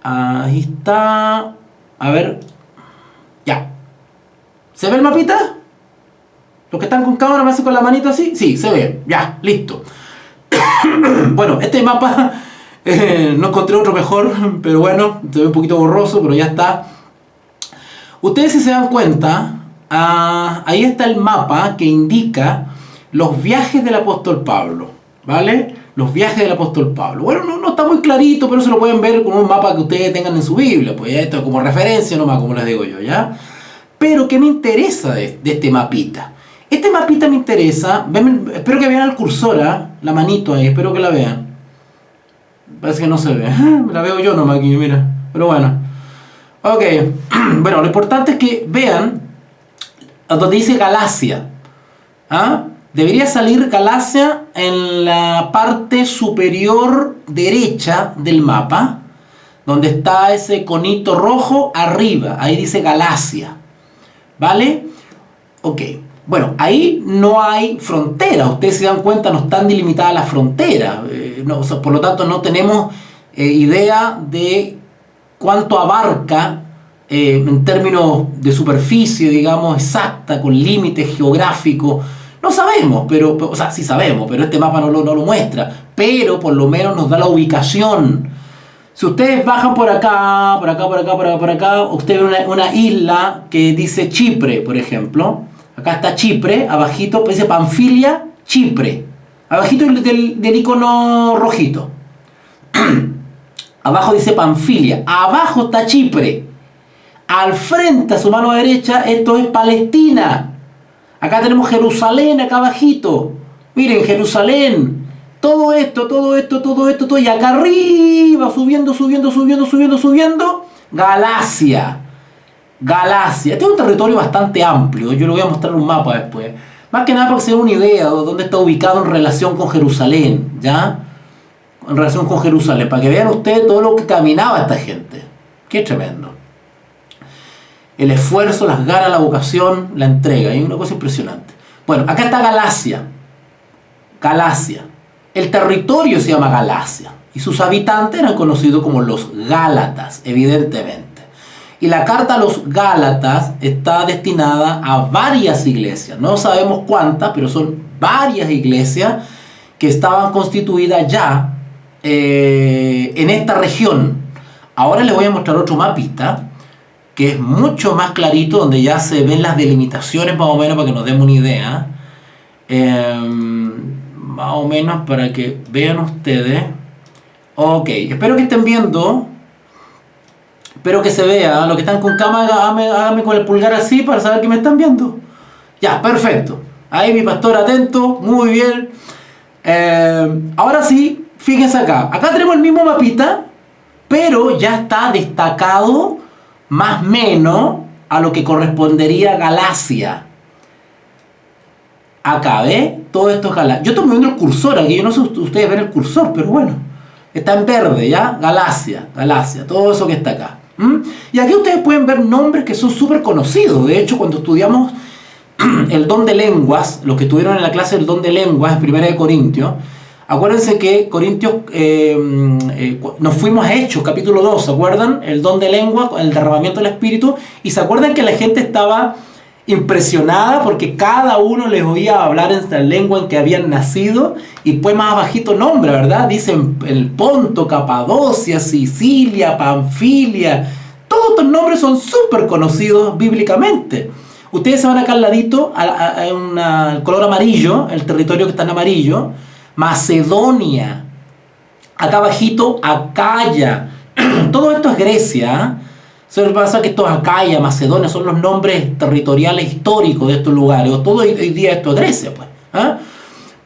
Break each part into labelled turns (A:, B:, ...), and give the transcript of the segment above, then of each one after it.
A: Ahí está. A ver. Ya. ¿Se ve el mapita? Los que están con cámara me hacen con la manito así. Sí, se ve. Ya, listo. Bueno, este mapa no encontré otro mejor, pero bueno, se ve un poquito borroso, pero ya está. Ustedes, si se dan cuenta, ahí está el mapa que indica los viajes del apóstol Pablo, ¿vale? Los viajes del apóstol Pablo. Bueno, no está muy clarito, pero se lo pueden ver con un mapa que ustedes tengan en su Biblia, pues esto es como referencia nomás, como les digo yo, ¿ya? Pero, ¿qué me interesa de este mapita? Este mapita me interesa, espero que vean el cursor, la manito ahí, espero que la vean. Parece que no se ve, la veo yo nomás aquí, mira, pero bueno. Ok, bueno, lo importante es que vean donde dice Galacia. Debería salir Galacia en la parte superior derecha del mapa, donde está ese conito rojo arriba, ahí dice Galacia, ¿vale? Ok, bueno, ahí no hay frontera, ustedes se dan cuenta, no están delimitadas las fronteras, o sea, por lo tanto no tenemos idea de cuánto abarca en términos de superficie, digamos, exacta, con límites geográficos. No sabemos, o sea, sí sabemos, pero este mapa no lo muestra, pero por lo menos nos da la ubicación. Si ustedes bajan por acá, ustedes ven una isla que dice Chipre, por ejemplo. Acá está Chipre, abajito, dice Panfilia, Chipre. Abajito del icono rojito. Abajo dice Panfilia, abajo está Chipre. Al frente, a su mano derecha, esto es Palestina. Acá tenemos Jerusalén, acá abajito. Miren, Jerusalén. Todo esto, y acá arriba, subiendo, Galacia. Este es un territorio bastante amplio, yo le voy a mostrar un mapa después. Más que nada para que se den una idea de dónde está ubicado en relación con Jerusalén, ¿ya? En relación con Jerusalén, para que vean ustedes todo lo que caminaba esta gente. Qué tremendo. El esfuerzo, las ganas, la vocación, la entrega, es una cosa impresionante. Bueno, acá está Galacia. El territorio se llama Galacia y sus habitantes eran conocidos como los Gálatas, evidentemente. Y la carta a los Gálatas está destinada a varias iglesias, no sabemos cuántas, pero son varias iglesias que estaban constituidas ya en esta región. Ahora les voy a mostrar otro mapita que es mucho más clarito, donde ya se ven las delimitaciones más o menos para que nos demos una idea. Más o menos para que vean ustedes. Ok, espero que estén viendo. Espero que se vea. Los que están con cámara, háganme con el pulgar así para saber que me están viendo. Ya, perfecto. Ahí mi pastor atento, muy bien. Ahora sí, fíjense acá. Acá tenemos el mismo mapita, pero ya está destacado más o menos a lo que correspondería a Galacia. Acá, ¿ve? Todo esto es Galacia. Yo estoy moviendo el cursor aquí, yo no sé si ustedes ven el cursor, pero bueno. Está en verde, ¿ya? Galacia, todo eso que está acá. Y aquí ustedes pueden ver nombres que son súper conocidos. De hecho, cuando estudiamos el don de lenguas, los que estuvieron en la clase del don de lenguas en 1 Corintios, acuérdense que Corintios, nos fuimos a Hechos, capítulo 2, ¿se acuerdan? El don de lengua, el derramamiento del Espíritu, y se acuerdan que la gente estaba impresionada porque cada uno les oía hablar en la lengua en que habían nacido, y pues más abajito nombre, ¿verdad? Dicen el Ponto, Capadocia, Sicilia, Panfilia. Todos estos nombres son súper conocidos bíblicamente. Ustedes se van acá al ladito, al color amarillo, el territorio que está en amarillo, Macedonia. Acá abajito, Acaya. Todo esto es Grecia, ¿eh? Se pasa que esto es Acaya, Macedonia, son los nombres territoriales históricos de estos lugares. Todo hoy día esto es Grecia, pues.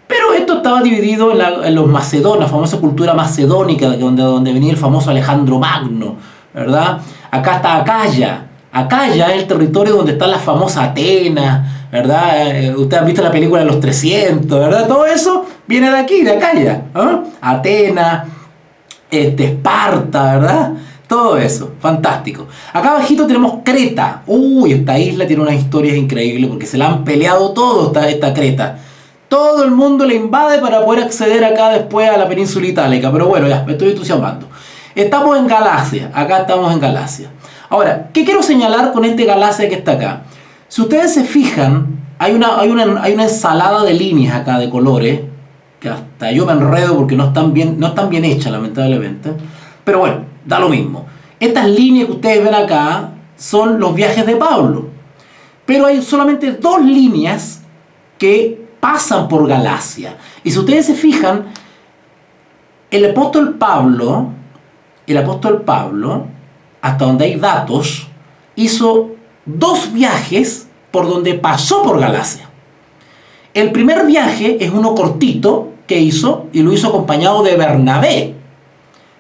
A: Pero esto estaba dividido en los macedonios, la famosa cultura macedónica, donde venía el famoso Alejandro Magno, ¿verdad? Acá está Acaya. Acaya es el territorio donde está la famosa Atenas, ¿verdad? Ustedes han visto la película de los 300, ¿verdad? Todo eso viene de aquí, de Acaya. Atenas, Esparta, ¿verdad? Todo eso, fantástico. Acá abajito tenemos Creta. Uy, esta isla tiene unas historias increíbles porque se la han peleado todo esta Creta. Todo el mundo la invade para poder acceder acá después a la península itálica. Pero bueno, ya, me estoy entusiasmando. Estamos en Galacia, acá estamos en Galacia. Ahora, ¿qué quiero señalar con este Galacia que está acá? Si ustedes se fijan, hay una ensalada de líneas acá de colores, que hasta yo me enredo porque no están bien hechas, lamentablemente. Pero bueno, da lo mismo. Estas líneas que ustedes ven acá son los viajes de Pablo. Pero hay solamente 2 líneas que pasan por Galacia. Y si ustedes se fijan, el apóstol Pablo, hasta donde hay datos, hizo 2 viajes por donde pasó por Galacia. El primer viaje es uno cortito que hizo, y lo hizo acompañado de Bernabé,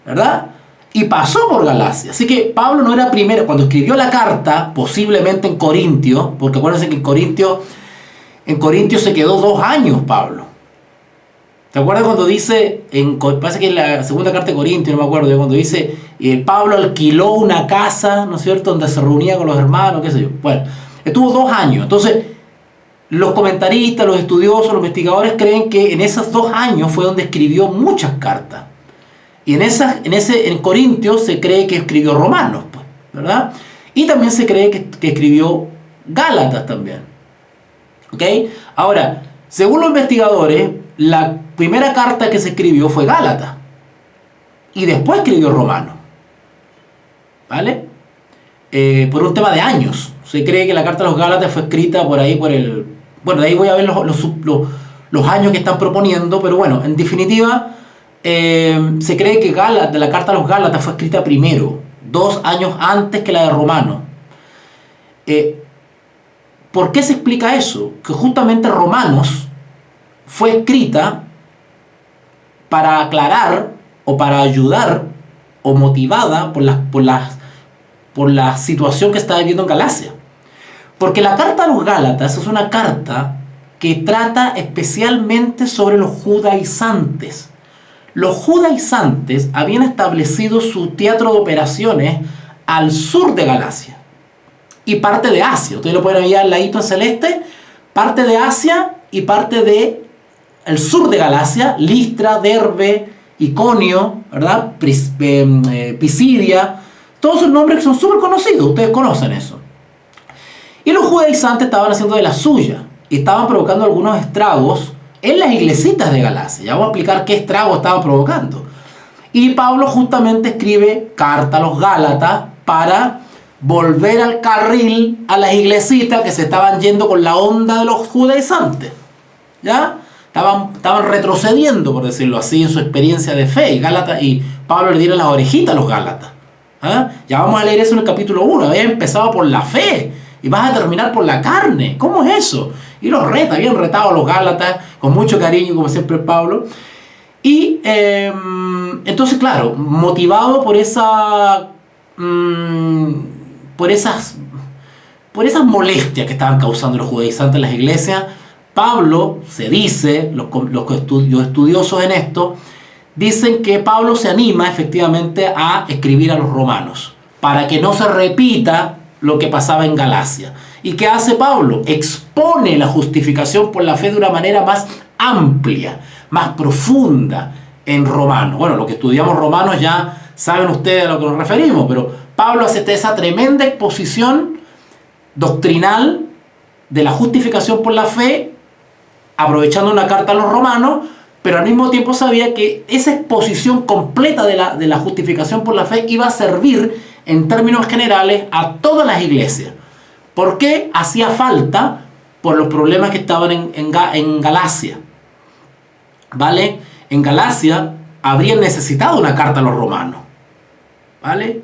A: ¿verdad? Y pasó por Galacia. Así que Pablo no era primero, cuando escribió la carta, posiblemente en Corintio, porque acuérdense que en Corintio se quedó 2 años Pablo. ¿Te acuerdas cuando dice, parece que en la segunda carta de Corintio, no me acuerdo, cuando dice, Pablo alquiló una casa, ¿no es cierto?, donde se reunía con los hermanos, qué sé yo. Bueno, estuvo 2 años. Entonces, los comentaristas, los estudiosos, los investigadores creen que en esos 2 años fue donde escribió muchas cartas. Y en Corintios se cree que escribió Romanos, pues, ¿verdad? Y también se cree que escribió Gálatas también. ¿Ok? Ahora, según los investigadores, la primera carta que se escribió fue Gálatas. Y después escribió Romanos. ¿Vale? Por un tema de años. Se cree que la carta de los Gálatas fue escrita por ahí, bueno, de ahí voy a ver los años que están proponiendo, pero bueno, en definitiva, se cree que la carta de los Gálatas fue escrita primero, 2 años antes que la de Romanos. ¿Por qué se explica eso? Que justamente Romanos fue escrita para aclarar o para ayudar o motivada por la situación que está viviendo en Galacia. Porque la carta a los Gálatas es una carta que trata especialmente sobre los judaizantes. Los judaizantes habían establecido su teatro de operaciones al sur de Galacia y parte de Asia. Ustedes lo pueden ver al ladito en celeste, parte de Asia y parte de el sur de Galacia, Listra, Derbe, Iconio, ¿verdad? Pisidia, todos esos nombres que son súper conocidos, ustedes conocen eso. Y los judaizantes estaban haciendo de la suya y estaban provocando algunos estragos en las iglesitas de Galacia. Ya vamos a explicar qué estragos estaban provocando. Y Pablo justamente escribe carta a los Gálatas para volver al carril a las iglesitas que se estaban yendo con la onda de los judaizantes. ¿Ya? Estaban retrocediendo, por decirlo así, en su experiencia de fe. Y Pablo le dieron las orejitas a los Gálatas. ¿Ah? Ya vamos a leer eso en el capítulo 1. Había empezado por la fe y vas a terminar por la carne. ¿Cómo es eso? Y los habían retado a los Gálatas con mucho cariño, como siempre Pablo. Y entonces, claro, motivado por esas molestias que estaban causando los judaizantes en las iglesias, Pablo, se dice, los estudiosos en esto, dicen que Pablo se anima efectivamente a escribir a los romanos para que no se repita lo que pasaba en Galacia. ¿Y qué hace Pablo? Expone la justificación por la fe de una manera más amplia, más profunda en Romanos. Bueno, los que estudiamos Romanos ya saben ustedes a lo que nos referimos, pero Pablo hace esa tremenda exposición doctrinal de la justificación por la fe, aprovechando una carta a los romanos, pero al mismo tiempo sabía que esa exposición completa de la justificación por la fe iba a servir en términos generales a todas las iglesias. ¿Por qué? Hacía falta por los problemas que estaban en Galacia. ¿Vale? En Galacia habrían necesitado una carta a los romanos. ¿Vale?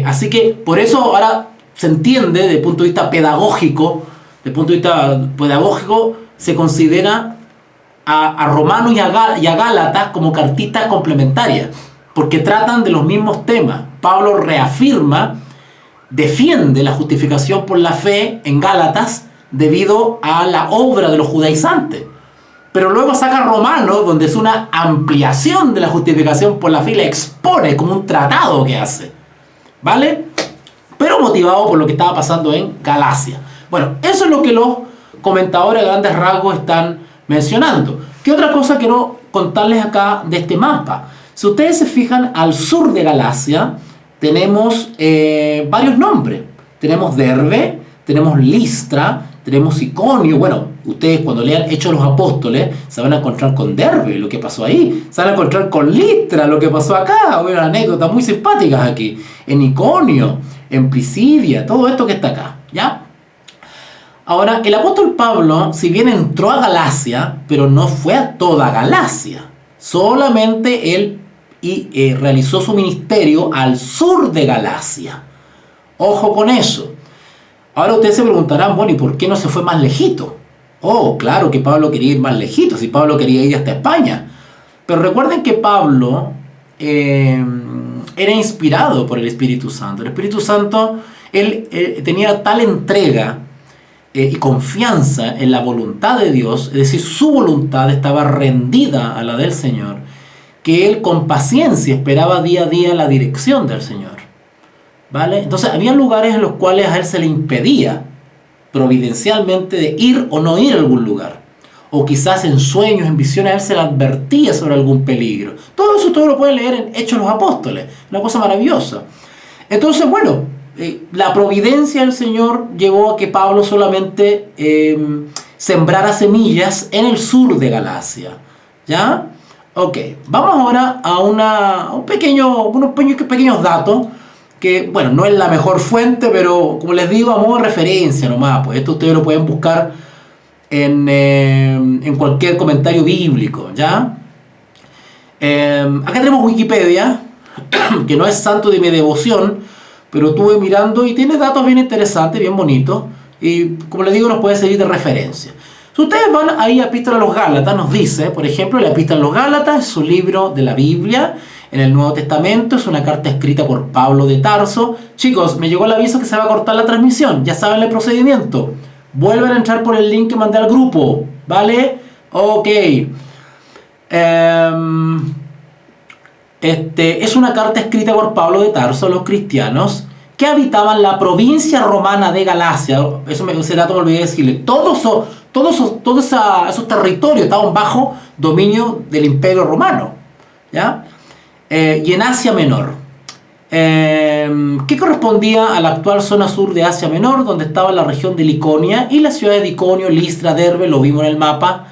A: Así que por eso ahora se entiende desde el punto de vista pedagógico, se considera a Romanos y a Gálatas como cartitas complementarias, porque tratan de los mismos temas. Pablo defiende la justificación por la fe en Gálatas debido a la obra de los judaizantes. Pero luego saca Romanos, donde es una ampliación de la justificación por la fe y la expone como un tratado que hace. ¿Vale? Pero motivado por lo que estaba pasando en Galacia. Bueno, eso es lo que los comentadores a grandes rasgos están mencionando. ¿Qué otra cosa quiero contarles acá de este mapa? Si ustedes se fijan, al sur de Galacia tenemos varios nombres. Tenemos Derbe, tenemos Listra, tenemos Iconio. Bueno, ustedes cuando lean Hechos de los Apóstoles se van a encontrar con Derbe, lo que pasó ahí. Se van a encontrar con Listra, lo que pasó acá. Bueno, anécdotas muy simpáticas aquí. En Iconio, en Pisidia, todo esto que está acá, ¿ya? Ahora, el apóstol Pablo, si bien entró a Galacia, pero no fue a toda Galacia. Solamente él realizó su ministerio al sur de Galacia. Ojo con eso. Ahora ustedes se preguntarán, bueno, ¿y por qué no se fue más lejito? Oh, claro que Pablo quería ir más lejito, si Pablo quería ir hasta España. Pero recuerden que Pablo era inspirado por el Espíritu Santo. El Espíritu Santo, él tenía tal entrega y confianza en la voluntad de Dios, es decir, su voluntad estaba rendida a la del Señor, que él con paciencia esperaba día a día la dirección del Señor. ¿Vale? Entonces había lugares en los cuales a él se le impedía providencialmente de ir o no ir a algún lugar. O quizás en sueños, en visiones, a él se le advertía sobre algún peligro. Todo eso todo lo pueden leer en Hechos de los Apóstoles. Una cosa maravillosa. Entonces, bueno, la providencia del Señor llevó a que Pablo solamente sembrara semillas en el sur de Galacia. ¿Ya? Ok, vamos ahora a unos pequeños datos que, bueno, no es la mejor fuente, pero como les digo, a modo de referencia nomás, pues esto ustedes lo pueden buscar en cualquier comentario bíblico, ¿ya? Acá tenemos Wikipedia, que no es santo de mi devoción, pero estuve mirando y tiene datos bien interesantes, bien bonitos, y como les digo, nos puede servir de referencia. Si ustedes van ahí a Epístola a los Gálatas, nos dice, por ejemplo, la Epístola a los Gálatas es un libro de la Biblia en el Nuevo Testamento, es una carta escrita por Pablo de Tarso. Chicos, me llegó el aviso que se va a cortar la transmisión, ya saben el procedimiento. Vuelven a entrar por el link que mandé al grupo, ¿vale? Ok. Es una carta escrita por Pablo de Tarso a los cristianos que habitaban la provincia romana de Galacia. Ese dato me olvidé decirle. Todos esos territorios estaban bajo dominio del Imperio Romano, ¿ya? Y en Asia Menor, que correspondía a la actual zona sur de Asia Menor, donde estaba la región de Liconia y la ciudad de Iconio, Listra, Derbe, lo vimos en el mapa.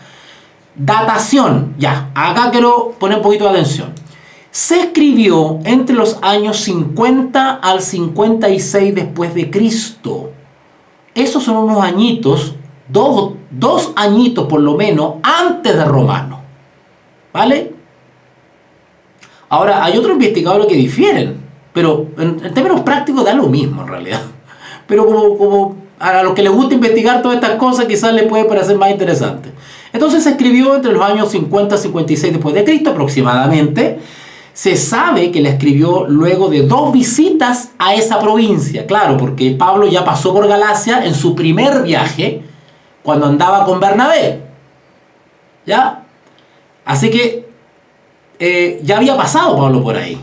A: Datación, ya, acá quiero poner un poquito de atención. Se escribió entre los años 50 al 56 después de Cristo. Esos son unos añitos, dos añitos por lo menos, antes de Romano. ¿Vale? Ahora, hay otros investigadores que difieren, pero en términos prácticos da lo mismo en realidad. Pero como a los que les gusta investigar todas estas cosas, quizás les puede parecer más interesante. Entonces se escribió entre los años 50 y 56 después de Cristo aproximadamente. Se sabe que la escribió luego de 2 visitas a esa provincia. Claro, porque Pablo ya pasó por Galacia en su primer viaje, cuando andaba con Bernabé. ¿Ya? Así que ya había pasado Pablo por ahí.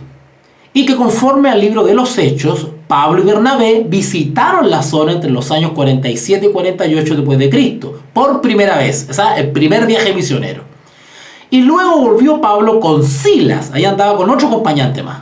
A: Y que conforme al libro de los Hechos, Pablo y Bernabé visitaron la zona entre los años 47 y 48 después de Cristo. Por primera vez. O sea, el primer viaje misionero. Y luego volvió Pablo con Silas, ahí andaba con otro acompañante más,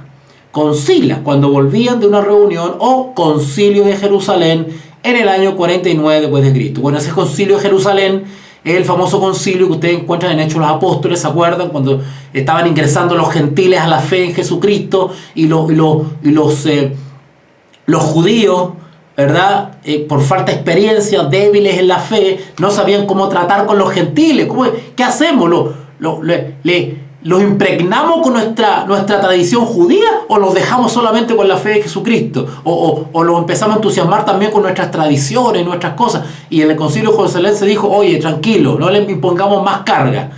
A: con Silas, cuando volvían de una reunión o concilio de Jerusalén en el año 49 después de Cristo. Bueno, ese concilio de Jerusalén es el famoso concilio que ustedes encuentran en Hechos de los Apóstoles, ¿se acuerdan? Cuando estaban ingresando los gentiles a la fe en Jesucristo y los judíos, ¿verdad? Por falta de experiencia, débiles en la fe, no sabían cómo tratar con los gentiles. ¿Qué hacemos? ¿Los impregnamos con nuestra tradición judía o los dejamos solamente con la fe de Jesucristo? ¿O los empezamos a entusiasmar también con nuestras tradiciones, nuestras cosas? Y en el concilio de Jerusalén se dijo, oye, tranquilo, no le impongamos más carga.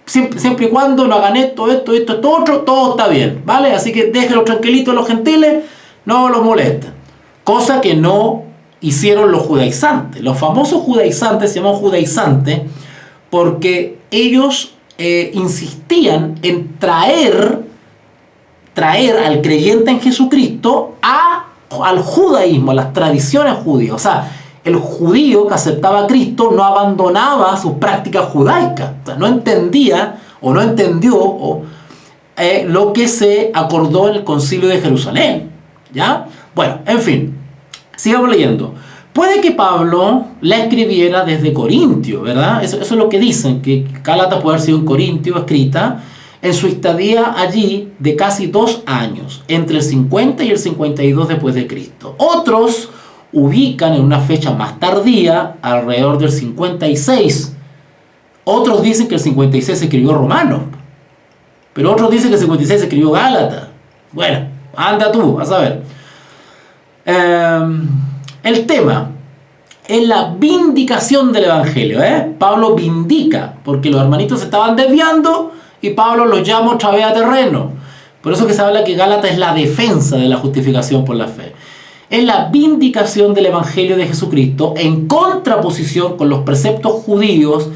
A: Siempre y cuando no hagan esto, otro, todo está bien, ¿vale? Así que déjenlos tranquilitos los gentiles, no los molesten. Cosa que no hicieron los judaizantes. Los famosos judaizantes se llaman judaizantes porque ellos insistían en traer al creyente en Jesucristo al judaísmo, a las tradiciones judías. O sea, el judío que aceptaba a Cristo no abandonaba sus prácticas judaicas. O sea, no entendía o no entendió lo que se acordó en el Concilio de Jerusalén. ¿Ya? Bueno, en fin, sigamos leyendo. Puede que Pablo la escribiera desde Corintio, ¿verdad? Eso es lo que dicen, que Gálatas puede haber sido en Corintio escrita en su estadía allí de casi 2 años, entre el 50 y el 52 después de Cristo. Otros ubican en una fecha más tardía, alrededor del 56. Otros dicen que el 56 se escribió Romanos, pero otros dicen que el 56 se escribió Gálatas. Bueno, anda tú, a saber. El tema es la vindicación del Evangelio. Pablo vindica, porque los hermanitos se estaban desviando y Pablo los llama otra vez a terreno. Por eso que se habla que Gálatas es la defensa de la justificación por la fe. Es la vindicación del Evangelio de Jesucristo en contraposición con los preceptos judíos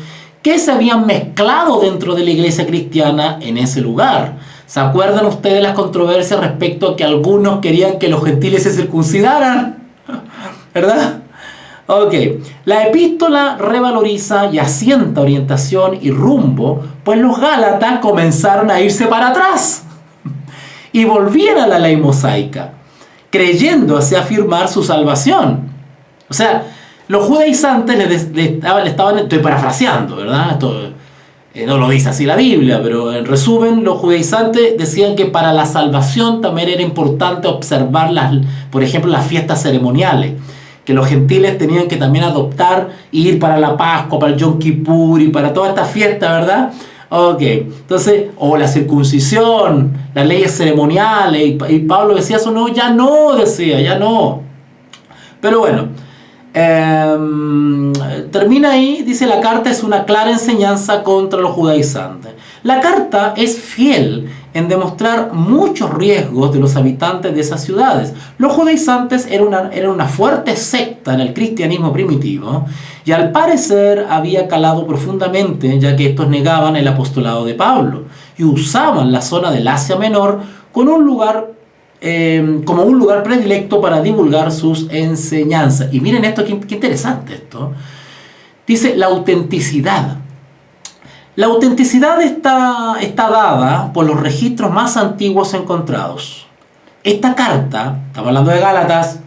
A: que se habían mezclado dentro de la iglesia cristiana en ese lugar. ¿Se acuerdan ustedes las controversias respecto a que algunos querían que los gentiles se circuncidaran? ¿Verdad? Ok, la epístola revaloriza y asienta orientación y rumbo, pues los gálatas comenzaron a irse para atrás y volvieron a la ley mosaica, creyendo así afirmar su salvación. O sea, los judaizantes le estaban, estoy parafraseando, ¿verdad? Esto no lo dice así la Biblia, pero en resumen, los judaizantes decían que para la salvación también era importante observar, por ejemplo, las fiestas ceremoniales, que los gentiles tenían que también adoptar y ir para la Pascua, para el Yom Kippur y para toda esta fiesta, ¿verdad? Ok, entonces, o la circuncisión, las leyes ceremoniales, y Pablo decía eso, no, ya no, decía, ya no. Pero bueno, termina ahí, dice: la carta es una clara enseñanza contra los judaizantes. La carta es fiel en demostrar muchos riesgos de los habitantes de esas ciudades. Los judaizantes eran una fuerte secta en el cristianismo primitivo y al parecer había calado profundamente, ya que estos negaban el apostolado de Pablo y usaban la zona del Asia Menor como un lugar predilecto para divulgar sus enseñanzas. Y miren esto, qué interesante esto. Dice la autenticidad. La autenticidad está dada por los registros más antiguos encontrados. Esta carta, estamos hablando de Gálatas,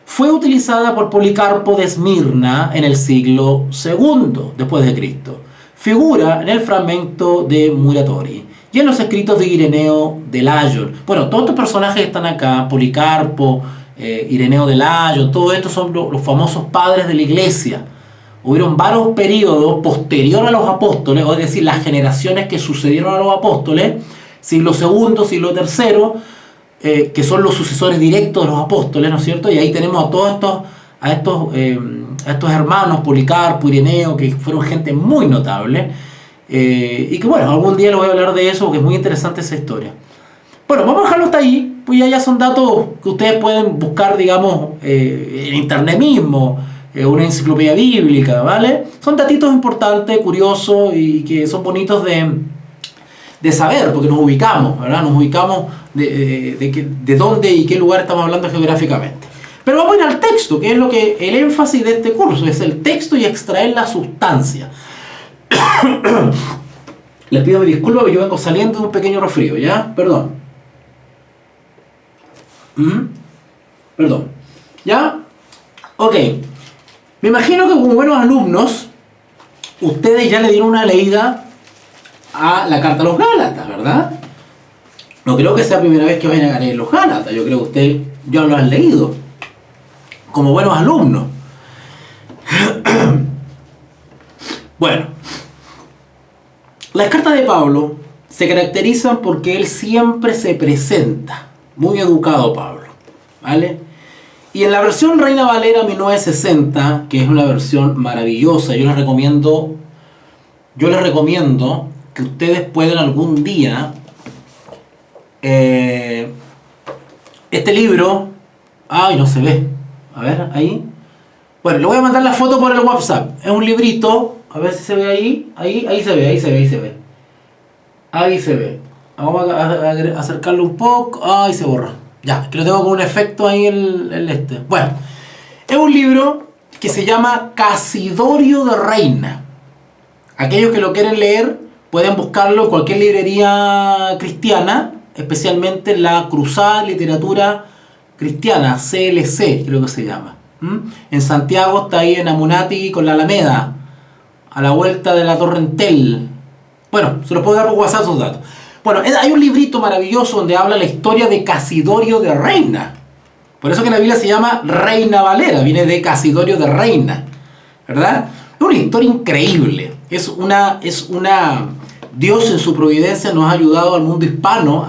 A: fue utilizada por Policarpo de Esmirna en el siglo II después de Cristo. Figura en el fragmento de Muratori y en los escritos de Ireneo de Layon. Bueno, todos estos personajes están acá: Policarpo, Ireneo de Layon, todos estos son los famosos padres de la iglesia. Hubieron varios periodos posterior a los apóstoles, es decir, las generaciones que sucedieron a los apóstoles, siglo II, siglo III, que son los sucesores directos de los apóstoles, ¿no es cierto? Y ahí tenemos a todos estos hermanos, Policarpo, Ireneo, que fueron gente muy notable, y que bueno, algún día les voy a hablar de eso porque es muy interesante esa historia. Bueno, vamos a dejarlo hasta ahí, pues ya son datos que ustedes pueden buscar, digamos, en internet mismo, una enciclopedia bíblica, ¿vale? Son datitos importantes, curiosos y que son bonitos de saber, porque nos ubicamos, ¿verdad? Nos ubicamos de dónde y qué lugar estamos hablando geográficamente. Pero vamos a ir al texto, que es lo que el énfasis de este curso, es el texto y extraer la sustancia. Les pido disculpas, porque yo vengo saliendo de un pequeño resfrío, ¿ya? Perdón. Perdón. ¿Ya? Ok. Me imagino que como buenos alumnos, ustedes ya le dieron una leída a la carta a los Gálatas, ¿verdad? No creo que sea la primera vez que vayan a leer los Gálatas. Yo creo que ustedes ya lo han leído como buenos alumnos. Bueno, las cartas de Pablo se caracterizan porque él siempre se presenta. Muy educado Pablo, ¿vale? Y en la versión Reina Valera 1960, que es una versión maravillosa, yo les recomiendo que ustedes puedan algún día este libro, ay, no se ve, a ver, ahí, bueno, le voy a mandar la foto por el WhatsApp. Es un librito, a ver si se ve ahí se ve. Ahí se ve. Vamos a acercarlo un poco. Ahí se borra. Ya, que lo tengo con un efecto ahí Bueno, es un libro que se llama Casidorio de Reina. Aquellos que lo quieren leer Pueden buscarlo en cualquier librería cristiana, especialmente la Cruzada Literatura Cristiana, CLC creo que se llama. En Santiago está ahí en Amunati con la Alameda, a la vuelta de la Torre Entel. Bueno, se los puedo dar por WhatsApp esos datos. Bueno, hay un librito maravilloso donde habla la historia de Casidorio de Reina. Por eso que la Biblia se llama Reina Valera, viene de Casidorio de Reina, ¿verdad? Es una historia increíble. Es una Dios en su providencia nos ha ayudado al mundo hispano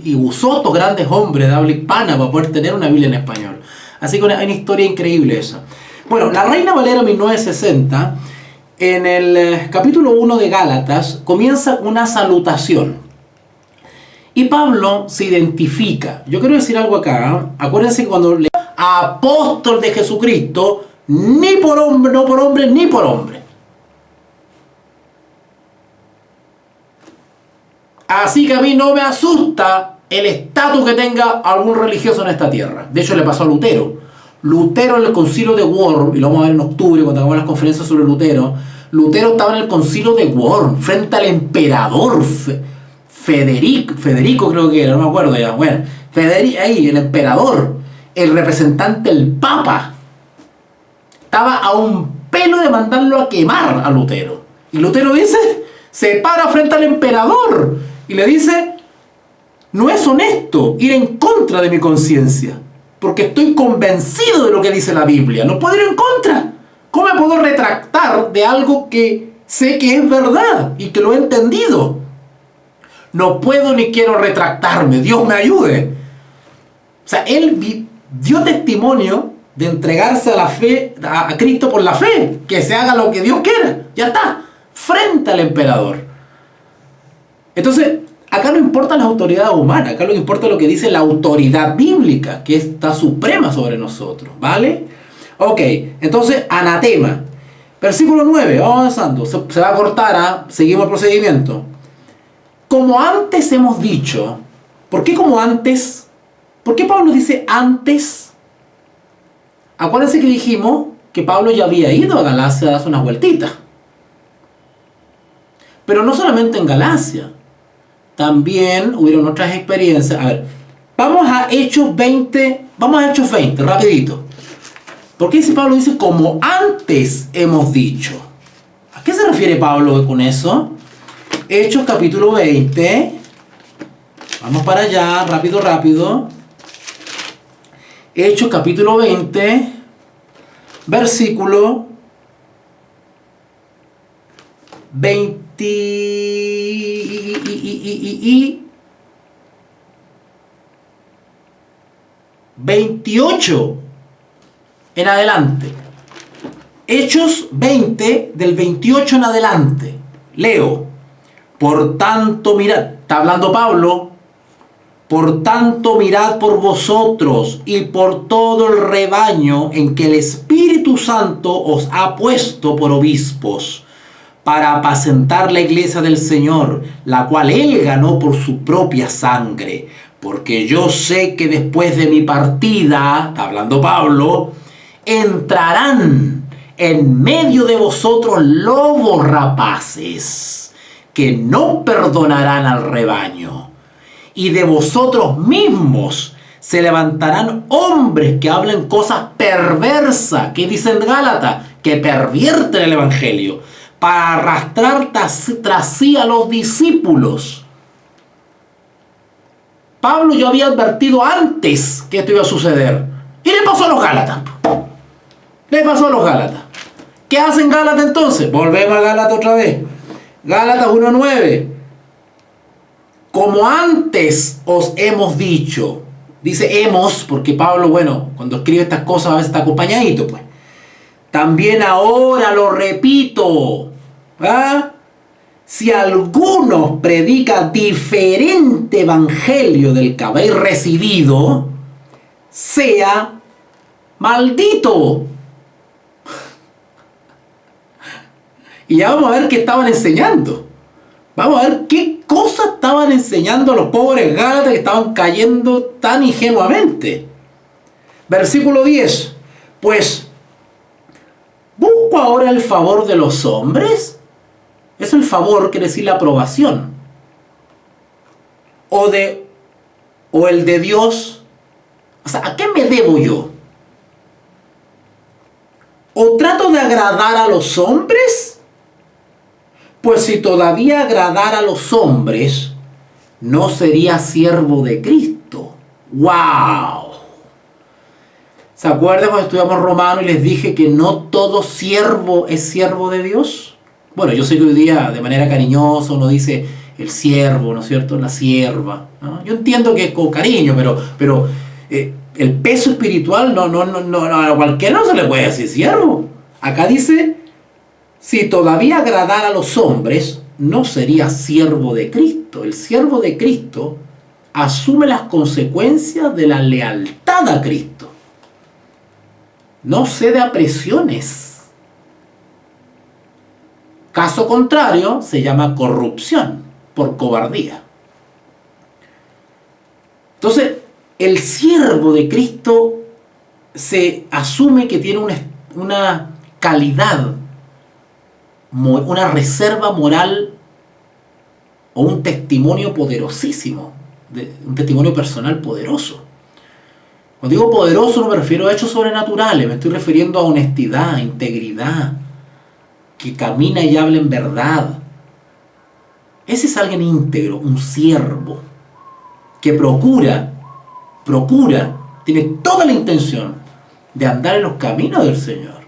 A: y usó estos grandes hombres de habla hispana para poder tener una Biblia en español. Así que hay una historia increíble esa. Bueno, la Reina Valera 1960, en el capítulo 1 de Gálatas, comienza una salutación. Y Pablo se identifica. Yo quiero decir algo acá. Acuérdense que cuando le apóstol de Jesucristo, ni por hombre, no por hombre, ni por hombre. Así que a mí no me asusta el estatus que tenga algún religioso en esta tierra. De hecho, le pasó a Lutero. Lutero en el concilio de Worms, y lo vamos a ver en octubre cuando hagamos las conferencias sobre Lutero. Lutero estaba en el concilio de Worms, frente al emperador Federico creo que era, no me acuerdo ya. Bueno, ahí, el emperador, el representante del Papa, estaba a un pelo de mandarlo a quemar a Lutero. Y Lutero dice, se para frente al emperador y le dice, no es honesto ir en contra de mi conciencia, porque estoy convencido de lo que dice la Biblia, no puedo ir en contra. ¿Cómo me puedo retractar de algo que sé que es verdad y que lo he entendido? No puedo ni quiero retractarme, Dios me ayude. O sea, él dio testimonio de entregarse a la fe, a Cristo por la fe, que se haga lo que Dios quiera, ya está, frente al emperador. Entonces, acá no importan las autoridades humanas, acá lo que importa es lo que dice la autoridad bíblica, que está suprema sobre nosotros, ¿vale? Ok, entonces, anatema. Versículo 9, vamos avanzando, se va a cortar, seguimos el procedimiento. Como antes hemos dicho, ¿por qué como antes? ¿Por qué Pablo dice antes? Acuérdense que dijimos que Pablo ya había ido a Galacia a darse unas vueltitas. Pero no solamente en Galacia, también hubieron otras experiencias. A ver, vamos a Hechos 20, rapidito. ¿Por qué Pablo dice como antes hemos dicho? ¿A qué se refiere Pablo con eso? Hechos capítulo 20. Vamos para allá, rápido. Hechos capítulo 20, versículo 28 en adelante. Hechos 20, del 28 en adelante. Leo. Por tanto, mirad, está hablando Pablo. Por tanto, mirad por vosotros y por todo el rebaño en que el Espíritu Santo os ha puesto por obispos, para apacentar la iglesia del Señor, la cual Él ganó por su propia sangre. Porque yo sé que después de mi partida, está hablando Pablo, entrarán en medio de vosotros lobos rapaces, que no perdonarán al rebaño. Y de vosotros mismos se levantarán hombres que hablen cosas perversas, que dicen Gálatas, que pervierten el evangelio, para arrastrar tras sí a los discípulos. Pablo ya había advertido antes que esto iba a suceder. Y le pasó a los Gálatas. ¿Qué hacen Gálatas entonces? Volvemos a Gálatas otra vez. Gálatas 1:9. Como antes os hemos dicho. Dice hemos, porque Pablo, bueno, cuando escribe estas cosas a veces está acompañadito, pues. También ahora lo repito. ¿Ah? Si alguno predica diferente evangelio del que habéis recibido, sea maldito. Y ya vamos a ver qué estaban enseñando. Vamos a ver qué cosas estaban enseñando los pobres gálatas que estaban cayendo tan ingenuamente. Versículo 10. Pues, ¿busco ahora el favor de los hombres Eso el favor quiere decir la aprobación. O el de Dios. O sea, ¿a qué me debo yo? ¿O trato de agradar a los hombres? Pues si todavía agradara a los hombres, no sería siervo de Cristo. ¡Wow! ¿Se acuerdan cuando estudiamos Romano y les dije que no todo siervo es siervo de Dios? Bueno, yo sé que hoy día de manera cariñosa uno dice el siervo, ¿no es cierto? La sierva, ¿no? Yo entiendo que es con cariño, pero el peso espiritual no, a cualquiera no se le puede decir siervo. Acá dice, si todavía agradara a los hombres, no sería siervo de Cristo. El siervo de Cristo asume las consecuencias de la lealtad a Cristo. No cede a presiones. Caso contrario, se llama corrupción por cobardía. Entonces, el siervo de Cristo se asume que tiene una calidad, una reserva moral o un testimonio poderosísimo, un testimonio personal poderoso. Cuando digo poderoso no me refiero a hechos sobrenaturales, me estoy refiriendo a honestidad, integridad, que camina y habla en verdad. Ese es alguien íntegro, un siervo, que procura, tiene toda la intención de andar en los caminos del Señor.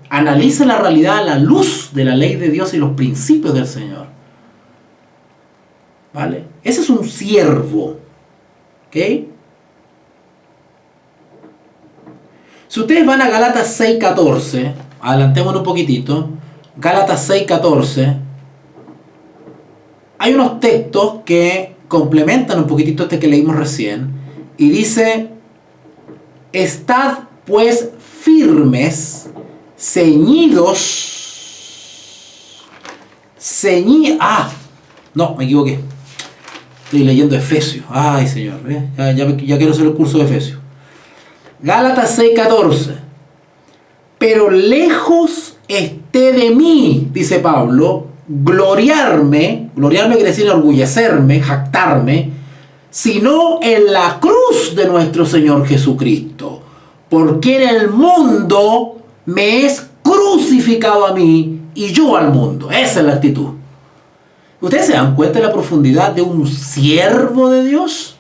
A: Analiza la realidad a la luz de la ley de Dios y los principios del Señor. ¿Vale? Ese es un siervo. ¿Ok? Si ustedes van a Gálatas 6:14, adelantémonos un poquitito, Gálatas 6:14, hay unos textos que complementan un poquitito este que leímos recién, y dice, estad pues firmes, ceñidos, no, me equivoqué, estoy leyendo Efesios, ay Señor, ya quiero hacer el curso de Efesios. Gálatas 6:14, pero lejos esté de mí, dice Pablo, gloriarme quiere decir enorgullecerme, jactarme, sino en la cruz de nuestro Señor Jesucristo, porque en el mundo me es crucificado a mí y yo al mundo. Esa es la actitud. ¿Ustedes se dan cuenta de la profundidad de un siervo de Dios?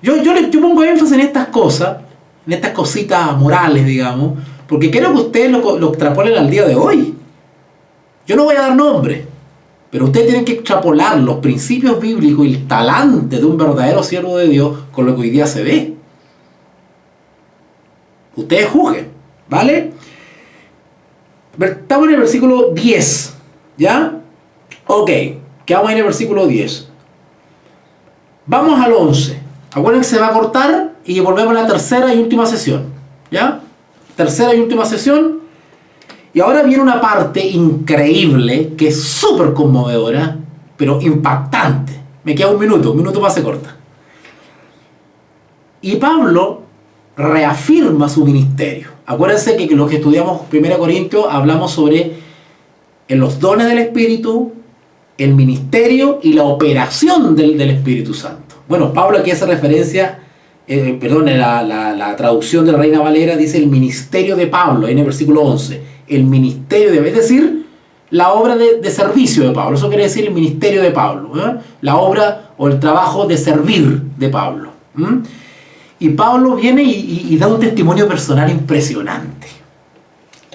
A: Yo pongo énfasis en estas cosas, en estas cositas morales, digamos, porque quiero que ustedes lo extrapolen al día de hoy. Yo no voy a dar nombre, pero ustedes tienen que extrapolar los principios bíblicos y el talante de un verdadero siervo de Dios con lo que hoy día se ve. Ustedes juzguen, ¿vale? Estamos en el versículo 10, ¿ya? Ok, quedamos en el versículo 10. Vamos al 11. Acuérdense que se va a cortar y volvemos a la tercera y última sesión, ¿ya? Tercera y última sesión. Y ahora viene una parte increíble que es súper conmovedora, pero impactante. Me queda un minuto más se corta. Y Pablo reafirma su ministerio. Acuérdense que lo que estudiamos 1 Corintios hablamos sobre los dones del Espíritu, el ministerio y la operación del Espíritu Santo. Bueno, Pablo aquí hace referencia, la traducción de la Reina Valera dice el ministerio de Pablo, en el versículo 11. El ministerio es decir, la obra de servicio de Pablo. Eso quiere decir el ministerio de Pablo, la obra o el trabajo de servir de Pablo. Y Pablo viene y da un testimonio personal impresionante.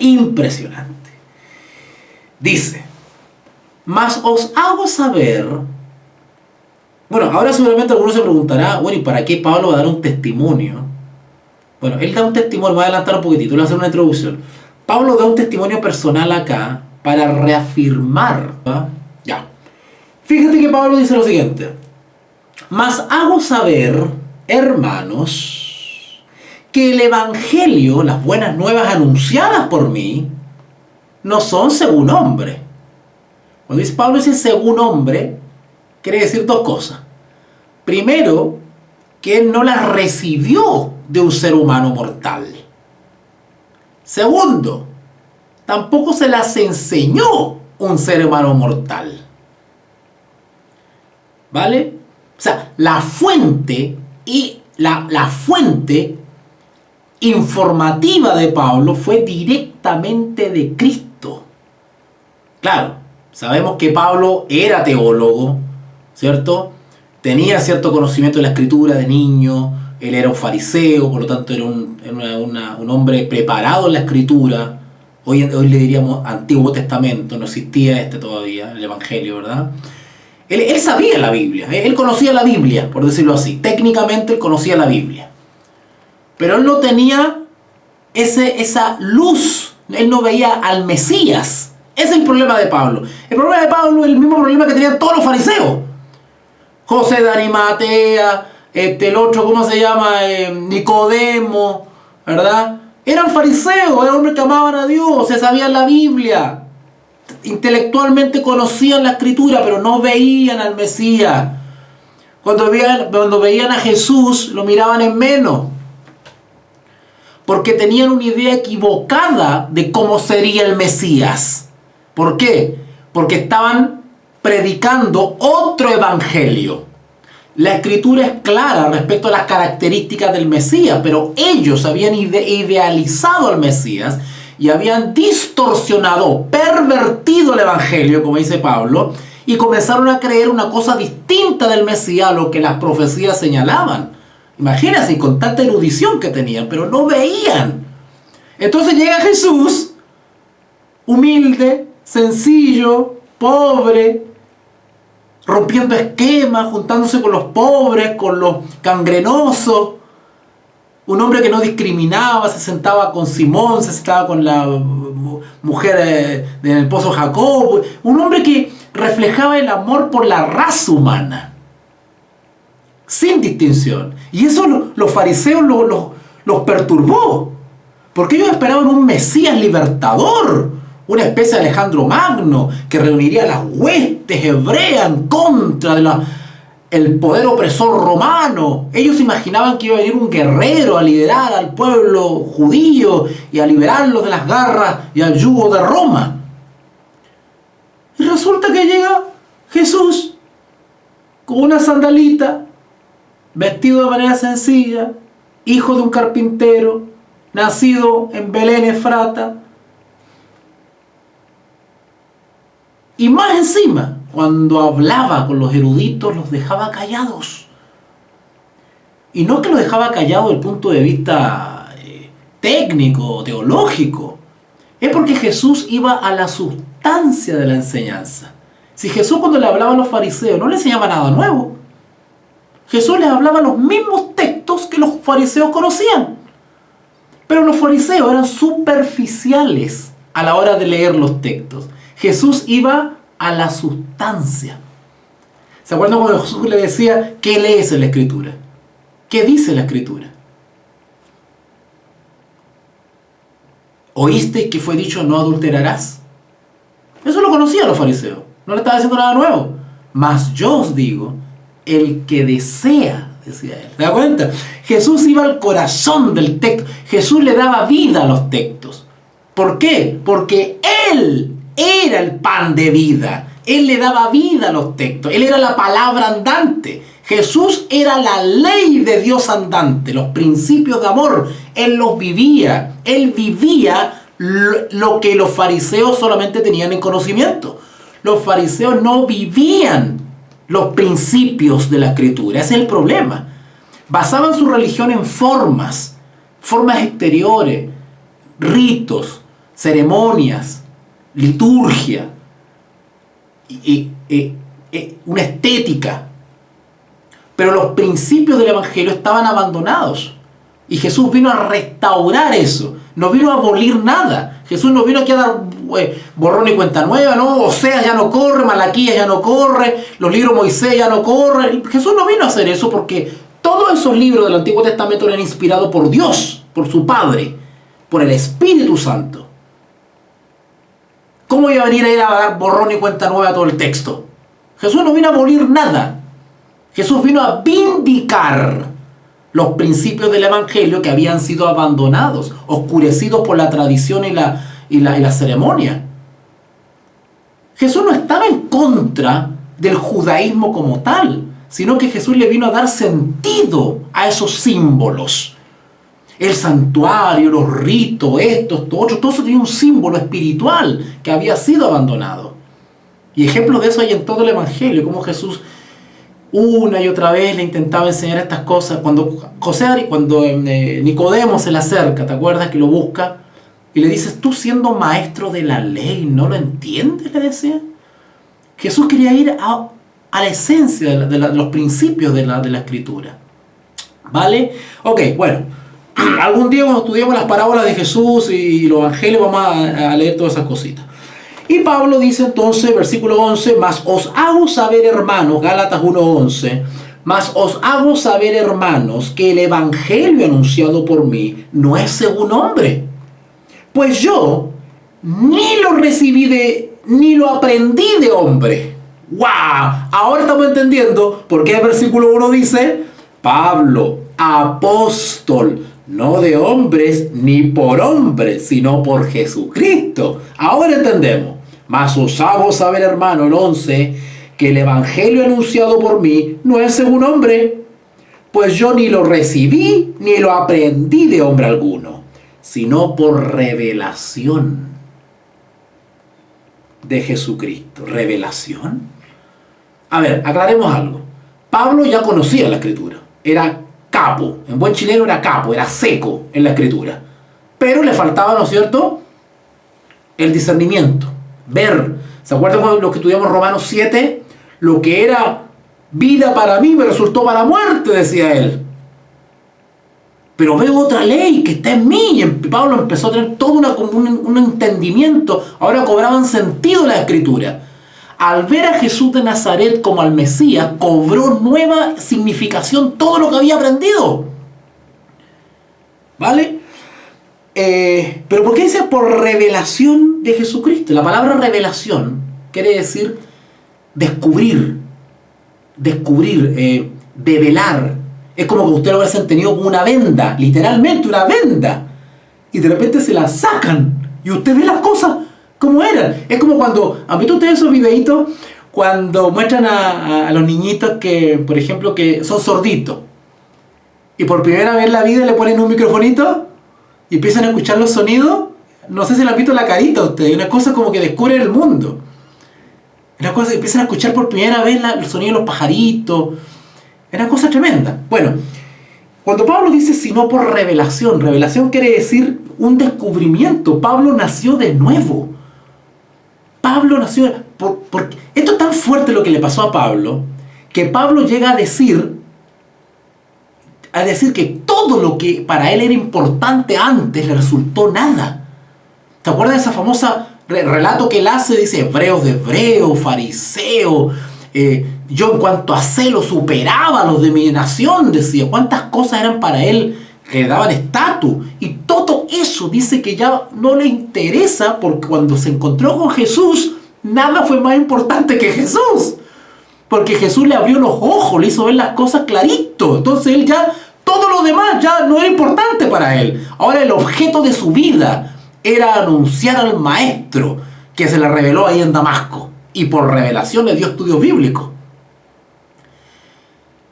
A: Impresionante. Dice, mas os hago saber. Bueno, ahora seguramente alguno se preguntará, bueno, ¿y para qué Pablo va a dar un testimonio? Bueno, él da un testimonio, voy a adelantar un poquitito, voy a hacer una introducción. Pablo da un testimonio personal acá para reafirmar. Ya. Fíjate que Pablo dice lo siguiente. Mas hago saber, hermanos, que el evangelio, las buenas nuevas anunciadas por mí, no son según hombre. Cuando dice Pablo dice según hombre, quiere decir dos cosas. Primero, que él no las recibió de un ser humano mortal. Segundo, tampoco se las enseñó un ser humano mortal. ¿Vale? O sea, la fuente informativa de Pablo fue directamente de Cristo. Claro, sabemos que Pablo era teólogo, ¿cierto? Tenía cierto conocimiento de la escritura de niño, él era un fariseo, por lo tanto era un hombre preparado en la escritura. Hoy le diríamos Antiguo Testamento, no existía todavía, el Evangelio, ¿verdad? Él sabía la Biblia, él conocía la Biblia, por decirlo así. Técnicamente él conocía la Biblia. Pero él no tenía esa luz, él no veía al Mesías. Ese es el problema de Pablo. El problema de Pablo es el mismo problema que tenían todos los fariseos. José de Arimatea, el otro, ¿cómo se llama? Nicodemo, ¿verdad? Eran fariseos, eran hombres que amaban a Dios, se sabían la Biblia. Intelectualmente conocían la escritura, pero no veían al Mesías. Cuando veían a Jesús, lo miraban en menos. Porque tenían una idea equivocada de cómo sería el Mesías. ¿Por qué? Porque estaban predicando otro evangelio. La escritura es clara respecto a las características del Mesías, pero ellos habían idealizado al Mesías y habían distorsionado, pervertido el evangelio, como dice Pablo, y comenzaron a creer una cosa distinta del Mesías a lo que las profecías señalaban. Imagínense, con tanta erudición que tenían, pero no veían. Entonces llega Jesús, humilde, sencillo, pobre, rompiendo esquemas, juntándose con los pobres, con los gangrenosos. Un hombre que no discriminaba, se sentaba con Simón, se sentaba con la mujer del pozo Jacob. Un hombre que reflejaba el amor por la raza humana, sin distinción. Y eso los fariseos los perturbó, porque ellos esperaban un Mesías libertador, una especie de Alejandro Magno que reuniría las huestes hebreas en contra del poder opresor romano. Ellos imaginaban que iba a venir un guerrero a liderar al pueblo judío y a liberarlos de las garras y al yugo de Roma. Y resulta que llega Jesús con una sandalita, vestido de manera sencilla, hijo de un carpintero, nacido en Belén Efrata. Y más encima, cuando hablaba con los eruditos, los dejaba callados. Y no es que los dejaba callados desde el punto de vista técnico, teológico. Es porque Jesús iba a la sustancia de la enseñanza. Si Jesús, cuando le hablaba a los fariseos, no le enseñaba nada nuevo. Jesús les hablaba los mismos textos que los fariseos conocían. Pero los fariseos eran superficiales a la hora de leer los textos. Jesús iba a la sustancia. ¿Se acuerdan cuando Jesús le decía qué lees en la Escritura? ¿Qué dice la Escritura? ¿Oíste que fue dicho no adulterarás? Eso lo conocían los fariseos. No le estaba diciendo nada nuevo. Mas yo os digo, el que desea, decía él. ¿Te das cuenta? Jesús iba al corazón del texto. Jesús le daba vida a los textos. ¿Por qué? Porque Él era el pan de vida. Él le daba vida a los textos. Él era la palabra andante. Jesús era la ley de Dios andante, los principios de amor. Él los vivía. Él vivía lo que los fariseos solamente tenían en conocimiento. Los fariseos no vivían los principios de la Escritura. Ese es el problema. Basaban su religión en formas exteriores, ritos, ceremonias, liturgia, una estética. Pero los principios del Evangelio estaban abandonados. Y Jesús vino a restaurar eso. No vino a abolir nada. Jesús no vino aquí a dar borrón y cuenta nueva, ¿no? Oseas ya no corre, Malaquías ya no corre, los libros de Moisés ya no corren. Jesús no vino a hacer eso porque todos esos libros del Antiguo Testamento eran inspirados por Dios, por su Padre, por el Espíritu Santo. ¿Cómo iba a venir a ir a dar borrón y cuenta nueva a todo el texto? Jesús no vino a abolir nada. Jesús vino a vindicar los principios del Evangelio que habían sido abandonados, oscurecidos por la tradición y y la ceremonia. Jesús no estaba en contra del judaísmo como tal, sino que Jesús le vino a dar sentido a esos símbolos. El santuario, los ritos, esto otro, todo eso tenía un símbolo espiritual que había sido abandonado. Y ejemplos de eso hay en todo el Evangelio, como Jesús una y otra vez le intentaba enseñar estas cosas. Cuando Nicodemo se le acerca, ¿te acuerdas que lo busca? Y le dices, tú siendo maestro de la ley, ¿no lo entiendes? Le decía. Jesús quería ir a la esencia de los principios de la Escritura. ¿Vale? Ok, bueno. Algún día cuando estudiemos las parábolas de Jesús y los evangelios vamos a leer todas esas cositas. Y Pablo dice entonces, versículo 11, mas os hago saber, hermanos, Gálatas 1:11, mas os hago saber, hermanos, que el evangelio anunciado por mí no es según hombre. Pues yo ni lo recibí ni lo aprendí de hombre. ¡Wow! Ahora estamos entendiendo por qué el versículo 1 dice, Pablo, apóstol, no de hombres ni por hombres, sino por Jesucristo. Ahora entendemos. Mas os hago saber, hermano, el 11, que el evangelio anunciado por mí no es según hombre, pues yo ni lo recibí ni lo aprendí de hombre alguno, sino por revelación de Jesucristo. ¿Revelación? A ver, aclaremos algo. Pablo ya conocía la Escritura. Era capo. En buen chileno era capo, era seco en la Escritura. Pero le faltaba, ¿no es cierto?, el discernimiento. Ver. ¿Se acuerdan cuando lo que estudiamos Romanos 7? Lo que era vida para mí me resultó para muerte, decía él. Pero veo otra ley que está en mí. Y Pablo empezó a tener todo un entendimiento. Ahora cobraban sentido la Escritura. Al ver a Jesús de Nazaret como al Mesías, cobró nueva significación todo lo que había aprendido. ¿Vale? Pero ¿por qué dice por revelación de Jesucristo? La palabra revelación quiere decir descubrir, develar. Es como que usted lo hubiese tenido como una venda, literalmente una venda, y de repente se la sacan y usted ve las cosas como eran. Es como cuando, ¿han visto ustedes esos videitos cuando muestran a los niñitos que, por ejemplo, que son sorditos y por primera vez en la vida le ponen un microfonito y empiezan a escuchar los sonidos? No sé si le han visto la carita a ustedes. Una cosa como que descubren el mundo. Una cosa que empiezan a escuchar por primera vez el sonido de los pajaritos. Es una cosa tremenda. Bueno, cuando Pablo dice sino por revelación, revelación quiere decir un descubrimiento. Pablo nació de nuevo. Pablo nació... Esto es tan fuerte lo que le pasó a Pablo, que Pablo llega a decir que todo lo que para él era importante antes le resultó nada. ¿Te acuerdas de esa famosa relato que él hace? Dice, hebreos de hebreos, fariseos, yo en cuanto a celo superaba a los de mi nación, decía. Cuántas cosas eran para él que le daban estatus. Y todo eso dice que ya no le interesa, porque cuando se encontró con Jesús, nada fue más importante que Jesús. Porque Jesús le abrió los ojos, le hizo ver las cosas clarito. Entonces él ya, todo lo demás ya no era importante para él. Ahora el objeto de su vida era anunciar al Maestro, que se le reveló ahí en Damasco. Y por revelación le dio estudios bíblicos.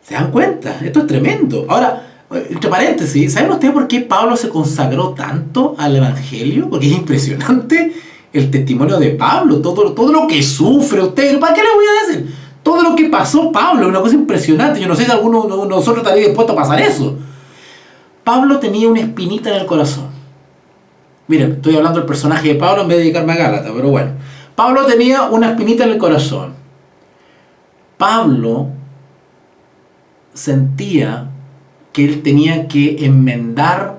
A: ¿Se dan cuenta? Esto es tremendo. Ahora, entre paréntesis, ¿saben ustedes por qué Pablo se consagró tanto al Evangelio? Porque es impresionante el testimonio de Pablo, todo lo que sufre usted. ¿Para qué le voy a decir? Todo lo que pasó Pablo es una cosa impresionante. Yo no sé si alguno de nosotros estaría dispuesto a pasar eso. Pablo tenía una espinita en el corazón. Miren, estoy hablando del personaje de Pablo en vez de dedicarme a Gálatas, pero bueno. Pablo tenía una espinita en el corazón. Pablo sentía que él tenía que enmendar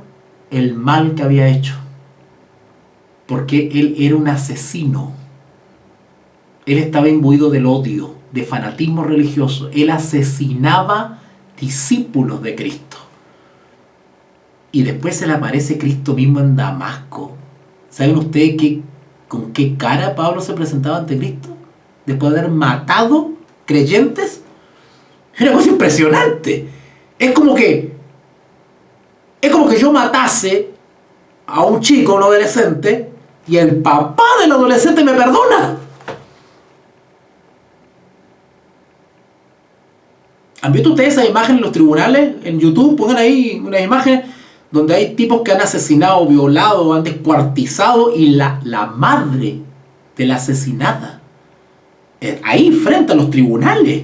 A: el mal que había hecho. Porque él era un asesino. Él estaba imbuido del odio, de fanatismo religioso. Él asesinaba discípulos de Cristo. Y después se le aparece Cristo mismo en Damasco. ¿Saben ustedes con qué cara Pablo se presentaba ante Cristo? Después de haber matado creyentes. Es una cosa impresionante. Es como que yo matase a un chico, a un adolescente, y el papá del adolescente me perdona. ¿Han visto ustedes esas imágenes en los tribunales? En YouTube, pongan ahí unas imágenes donde hay tipos que han asesinado, violado, han descuartizado, y la madre de la asesinada, ahí frente a los tribunales,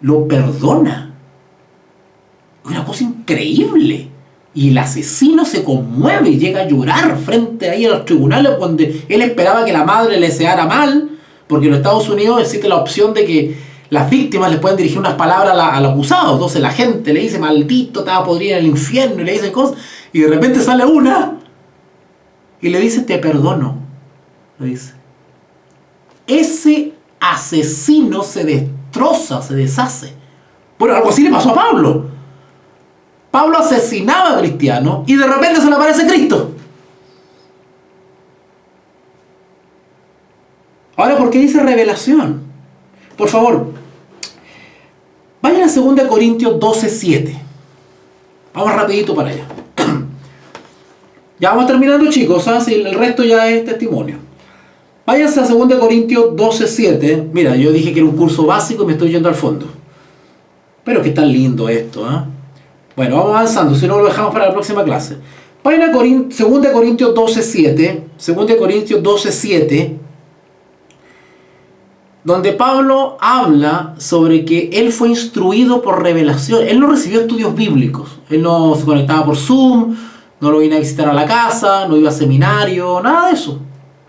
A: lo perdona. Es una cosa increíble. Y el asesino se conmueve y llega a llorar frente ahí a los tribunales, donde él esperaba que la madre le deseara mal, porque en los Estados Unidos existe la opción de que las víctimas les pueden dirigir unas palabras al acusado. Entonces la gente le dice: maldito, te va a podrir en el infierno, y le dicen cosas, y de repente sale una y le dice: te perdono. Le dice. Ese asesino se destroza, se deshace. Bueno, algo así le pasó a Pablo. Pablo asesinaba a cristianos y de repente se le aparece Cristo. Ahora, ¿por qué dice revelación? Por favor, vayan a 2 Corintios 12:7. Vamos rapidito para allá. Ya vamos terminando, chicos, ¿sabes? El resto ya es testimonio. Váyanse a 2 Corintios 12:7. Mira, yo dije que era un curso básico y me estoy yendo al fondo. Pero que tan lindo esto, ¿eh? Bueno, vamos avanzando, si no lo dejamos para la próxima clase. Vayan a 2 Corintios 12:7. 2 Corintios 12:7. Donde Pablo habla sobre que él fue instruido por revelación. Él no recibió estudios bíblicos. Él no se conectaba por Zoom, no lo vino a visitar a la casa, no iba a seminario, nada de eso.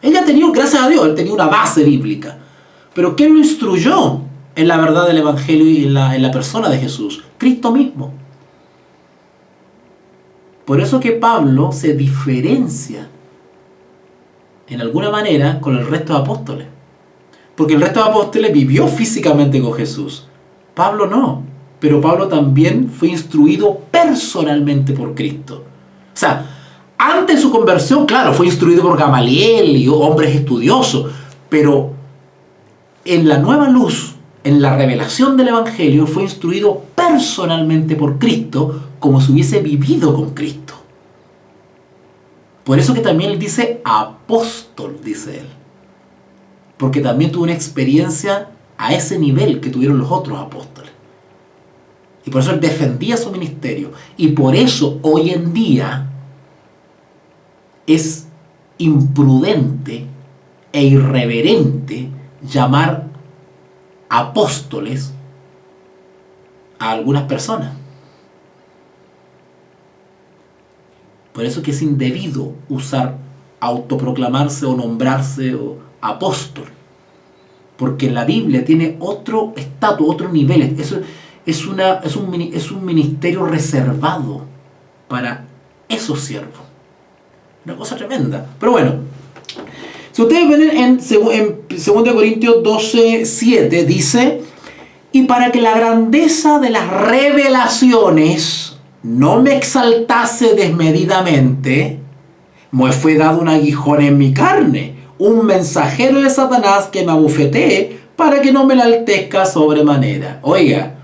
A: Él ya tenía, gracias a Dios, él tenía una base bíblica. Pero ¿quién lo instruyó en la verdad del Evangelio y en la persona de Jesús? Cristo mismo. Por eso que Pablo se diferencia en alguna manera con el resto de apóstoles. Porque el resto de apóstoles vivió físicamente con Jesús. Pablo no. Pero Pablo también fue instruido personalmente por Cristo. O sea, antes de su conversión, claro, fue instruido por Gamaliel y hombres estudiosos. Pero en la nueva luz, en la revelación del Evangelio, fue instruido personalmente por Cristo, como si hubiese vivido con Cristo. Por eso que también él dice apóstol, dice él. Porque también tuvo una experiencia a ese nivel que tuvieron los otros apóstoles. Y por eso él defendía su ministerio. Y por eso hoy en día es imprudente e irreverente llamar apóstoles a algunas personas. Por eso que es indebido usar autoproclamarse o nombrarse o apóstol, porque la Biblia tiene otro estatus, otro nivel. Eso es un ministerio reservado para esos siervos. Una cosa tremenda. Pero bueno, si ustedes ven en 2 Corintios 12:7 dice: y para que la grandeza de las revelaciones no me exaltase desmedidamente, me fue dado un aguijón en mi carne, un mensajero de Satanás que me abofetee para que no me enaltezca sobremanera. Oiga,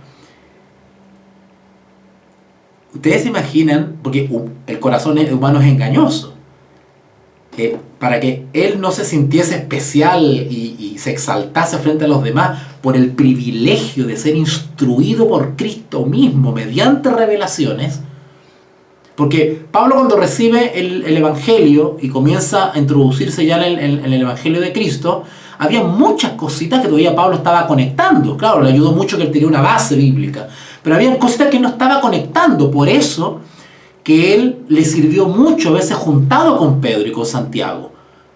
A: ustedes se imaginan, porque el corazón humano es engañoso, para que él no se sintiese especial y se exaltase frente a los demás por el privilegio de ser instruido por Cristo mismo mediante revelaciones. Porque Pablo, cuando recibe el Evangelio y comienza a introducirse ya en el Evangelio de Cristo, había muchas cositas que todavía Pablo estaba conectando. Claro, le ayudó mucho que él tenía una base bíblica, pero había cositas que no estaba conectando. Por eso que él le sirvió mucho a veces juntado con Pedro y con Santiago.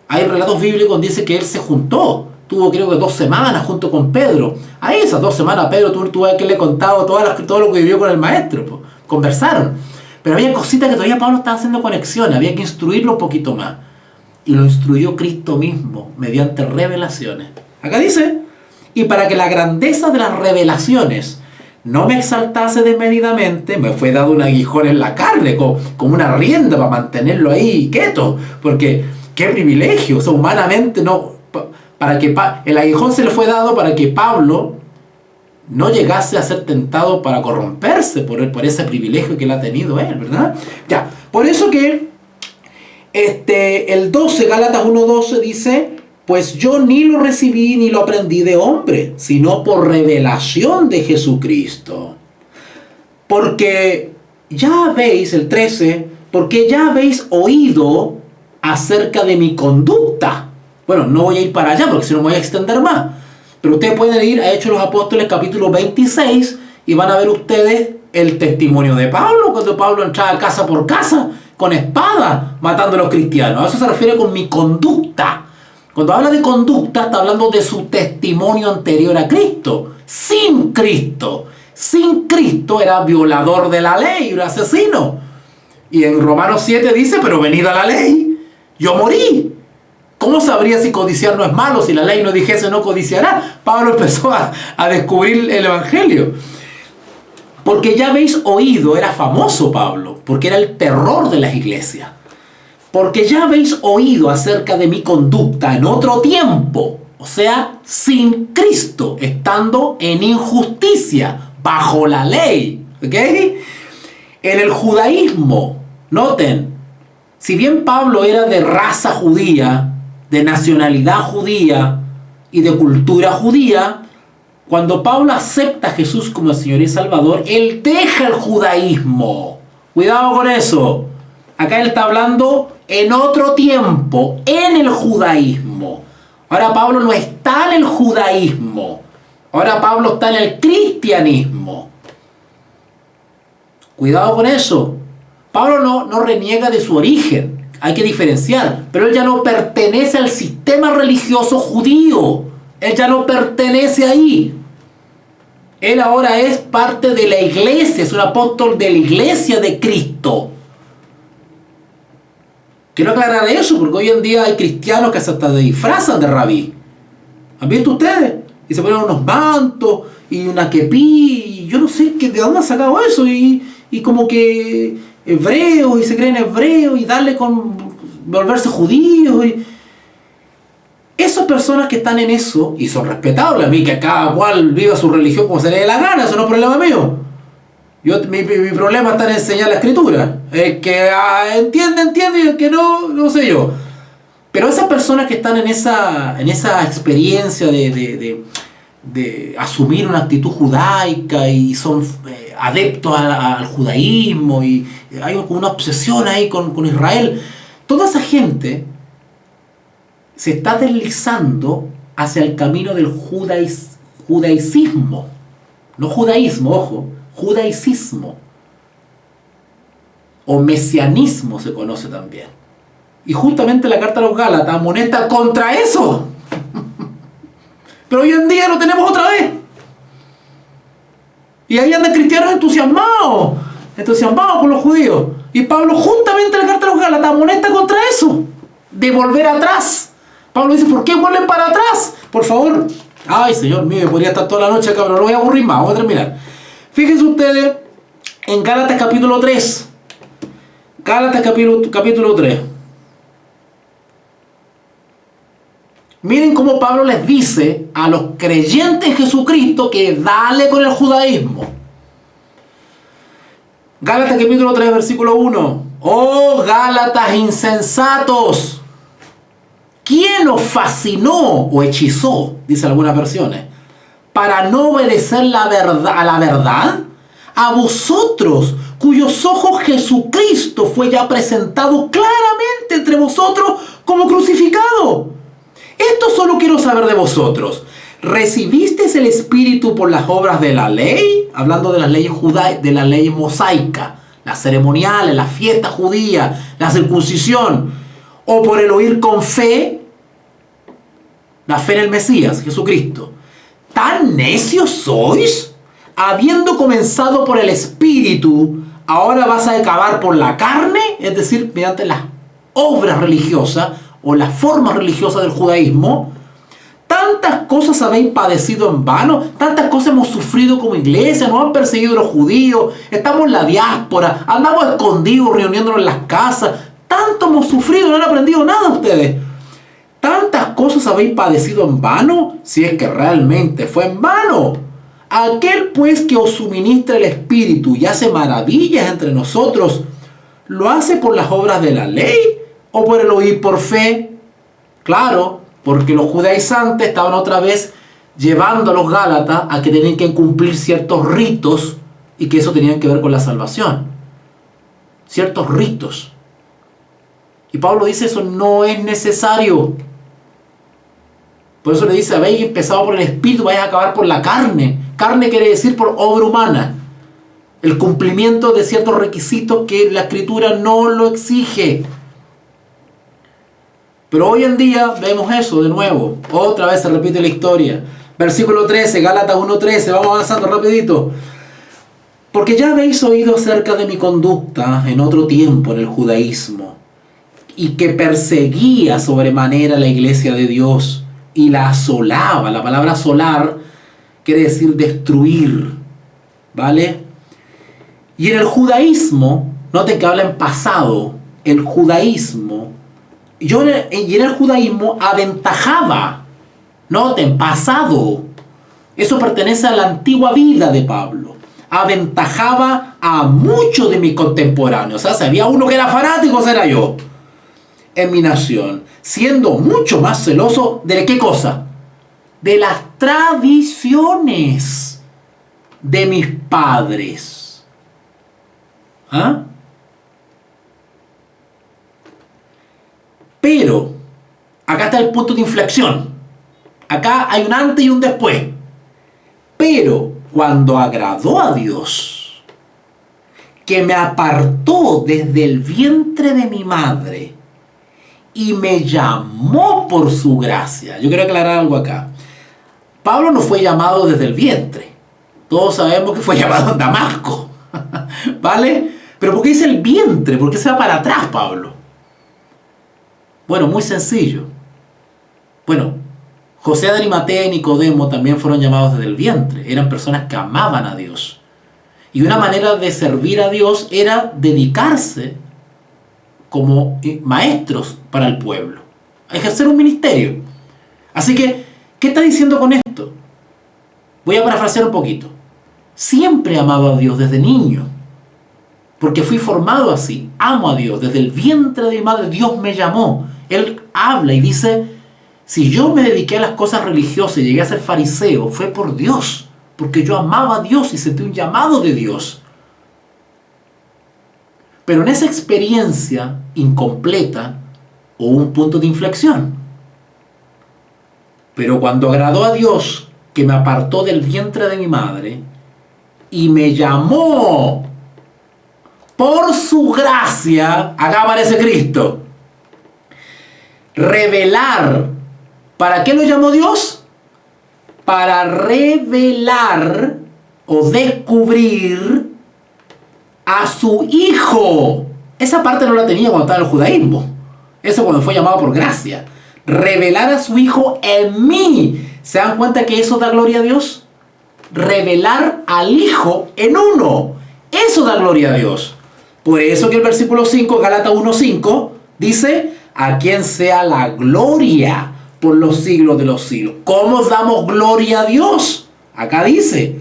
A: Hay relatos bíblicos donde dice que él se juntó, tuvo creo que 2 semanas junto con Pedro. A esas 2 semanas Pedro tuvo que le he contado todo lo que vivió con el maestro, pues. Conversaron. Pero había cositas que todavía Pablo estaba haciendo conexiones, había que instruirlo un poquito más. Y lo instruyó Cristo mismo mediante revelaciones. Acá dice: y para que la grandeza de las revelaciones no me exaltase desmedidamente, me fue dado un aguijón en la carne, como una rienda para mantenerlo ahí quieto. Porque qué privilegio, o sea, humanamente no. Para que el aguijón se le fue dado para que Pablo no llegase a ser tentado para corromperse por ese privilegio que él ha tenido él, ¿verdad? Ya, por eso que El 12, Gálatas 1:12 dice: pues yo ni lo recibí ni lo aprendí de hombre, sino por revelación de Jesucristo. Porque ya habéis, el 13, porque ya habéis oído acerca de mi conducta. Bueno, no voy a ir para allá porque si no me voy a extender más. Pero ustedes pueden ir a Hechos de los Apóstoles capítulo 26 y van a ver ustedes el testimonio de Pablo, cuando Pablo entraba casa por casa con espada matando a los cristianos. A eso se refiere con mi conducta. Cuando habla de conducta está hablando de su testimonio anterior a Cristo. Sin Cristo. Sin Cristo era violador de la ley, un asesino. Y en Romanos 7 dice: pero venida la ley, yo morí. ¿Cómo sabría si codiciar no es malo? Si la ley no dijese no codiciará. Pablo empezó a descubrir el evangelio. Porque ya habéis oído, era famoso Pablo, porque era el terror de las iglesias. Porque ya habéis oído acerca de mi conducta en otro tiempo, o sea, sin Cristo, estando en injusticia, bajo la ley. ¿Ok? En el judaísmo, noten, si bien Pablo era de raza judía, de nacionalidad judía y de cultura judía, cuando Pablo acepta a Jesús como el Señor y Salvador, él deja el judaísmo. Cuidado con eso. Acá él está hablando en otro tiempo, en el judaísmo. Ahora Pablo no está en el judaísmo. Ahora Pablo está en el cristianismo. Cuidado con eso. Pablo no reniega de su origen. Hay que diferenciar. Pero él ya no pertenece al sistema religioso judío. Él ya no pertenece ahí. Él ahora es parte de la iglesia. Es un apóstol de la iglesia de Cristo. Quiero aclarar eso porque hoy en día hay cristianos que hasta se disfrazan de rabí. ¿Han visto ustedes? Y se ponen unos mantos y una kepí. Y yo no sé de dónde han sacado eso. Y como que hebreos y se creen hebreos y darle con volverse judíos. Esas personas que están en eso, y son respetables, a mí que cada cual viva su religión como se le dé la gana, eso no es problema mío. Mi problema está en enseñar la escritura. El que entiende y el que no sé yo. Pero esas personas que están en esa experiencia de asumir una actitud judaica y son adeptos al judaísmo y hay una obsesión ahí con Israel, toda esa gente se está deslizando hacia el camino del judaicismo. No judaísmo, ojo, judaicismo. O mesianismo se conoce también. Y justamente la carta a los Gálatas amonesta contra eso. Pero hoy en día lo tenemos otra vez. Y ahí andan cristianos entusiasmados con los judíos. Y Pablo justamente en la carta a los Gálatas amonesta contra eso. De volver atrás. Pablo dice: ¿por qué vuelven para atrás? Por favor. Ay, Señor mío, podría estar toda la noche acá, pero no voy a aburrir más. Vamos a terminar. Fíjense ustedes en Gálatas capítulo 3. Gálatas capítulo 3. Miren cómo Pablo les dice a los creyentes en Jesucristo que dale con el judaísmo. Gálatas capítulo 3, versículo 1. Oh, Gálatas insensatos, ¿quién os fascinó o hechizó, dice algunas versiones, para no obedecer a la verdad? A vosotros, cuyos ojos Jesucristo fue ya presentado claramente entre vosotros como crucificado. Esto solo quiero saber de vosotros. ¿Recibisteis el Espíritu por las obras de la ley? Hablando de las leyes judaicas, de la ley mosaica, las ceremoniales, las fiestas judías, la circuncisión. ¿O por el oír con fe? La fe en el Mesías, Jesucristo. ¿Tan necios sois? Habiendo comenzado por el Espíritu, ¿ahora vas a acabar por la carne? Es decir, mediante las obras religiosas o las formas religiosas del judaísmo. Tantas cosas habéis padecido en vano, tantas cosas hemos sufrido como iglesia, nos han perseguido los judíos, estamos en la diáspora, andamos escondidos reuniéndonos en las casas, tanto hemos sufrido, no han aprendido nada ustedes. ¿Tantas cosas habéis padecido en vano? Si es que realmente fue en vano. Aquel pues que os suministra el Espíritu y hace maravillas entre nosotros, ¿lo hace por las obras de la ley o por el oír por fe. Claro, porque los judaizantes estaban otra vez llevando a los gálatas a que tenían que cumplir ciertos ritos y que eso tenía que ver con la salvación. Ciertos ritos. Y Pablo dice, eso no es necesario. Por eso le dice, habéis empezado por el espíritu, vais a acabar por la carne. Carne quiere decir por obra humana. El cumplimiento de ciertos requisitos que la Escritura no lo exige. Pero hoy en día vemos eso de nuevo. Otra vez se repite la historia. Versículo 13, Gálatas 1:13, vamos avanzando rapidito. Porque ya habéis oído acerca de mi conducta en otro tiempo en el judaísmo, y que perseguía sobremanera la iglesia de Dios, y la asolaba. La palabra asolar quiere decir destruir, ¿vale? Y en el judaísmo, noten que habla en pasado, el judaísmo, y en el judaísmo aventajaba, noten, pasado, eso pertenece a la antigua vida de Pablo, aventajaba a muchos de mis contemporáneos. O sea, si había uno que era fanático, era yo, en mi nación, siendo mucho más celoso de ¿qué cosa? De las tradiciones de mis padres. ¿Ah? Pero, acá está el punto de inflexión. Acá hay un antes y un después. Pero, cuando agradó a Dios, que me apartó desde el vientre de mi madre y me llamó por su gracia. Yo quiero aclarar algo acá. Pablo no fue llamado desde el vientre. Todos sabemos que fue llamado en Damasco. ¿Vale? Pero ¿por qué dice el vientre? ¿Por qué se va para atrás Pablo? Bueno, muy sencillo. Bueno, José de Arimatea y Nicodemo también fueron llamados desde el vientre. Eran personas que amaban a Dios. Y una manera de servir a Dios era dedicarse como maestros para el pueblo, a ejercer un ministerio. Así que, ¿qué está diciendo con esto? Voy a parafrasear un poquito. Siempre he amado a Dios desde niño, porque fui formado así. Amo a Dios. Desde el vientre de mi madre Dios me llamó. Él habla y dice, si yo me dediqué a las cosas religiosas y llegué a ser fariseo, fue por Dios, porque yo amaba a Dios y sentí un llamado de Dios. Pero en esa experiencia incompleta hubo un punto de inflexión. Pero cuando agradó a Dios, que me apartó del vientre de mi madre y me llamó por su gracia, acá aparece Cristo. Revelar. ¿Para qué lo llamó Dios? Para revelar o descubrir a su Hijo. Esa parte no la tenía cuando estaba en el judaísmo. Eso cuando fue llamado por gracia. Revelar a su Hijo en mí. ¿Se dan cuenta que eso da gloria a Dios? Revelar al Hijo en uno. Eso da gloria a Dios. Por eso que el versículo 5, Gálatas 1:5, dice, a quien sea la gloria por los siglos de los siglos. ¿Cómo damos gloria a Dios? Acá dice,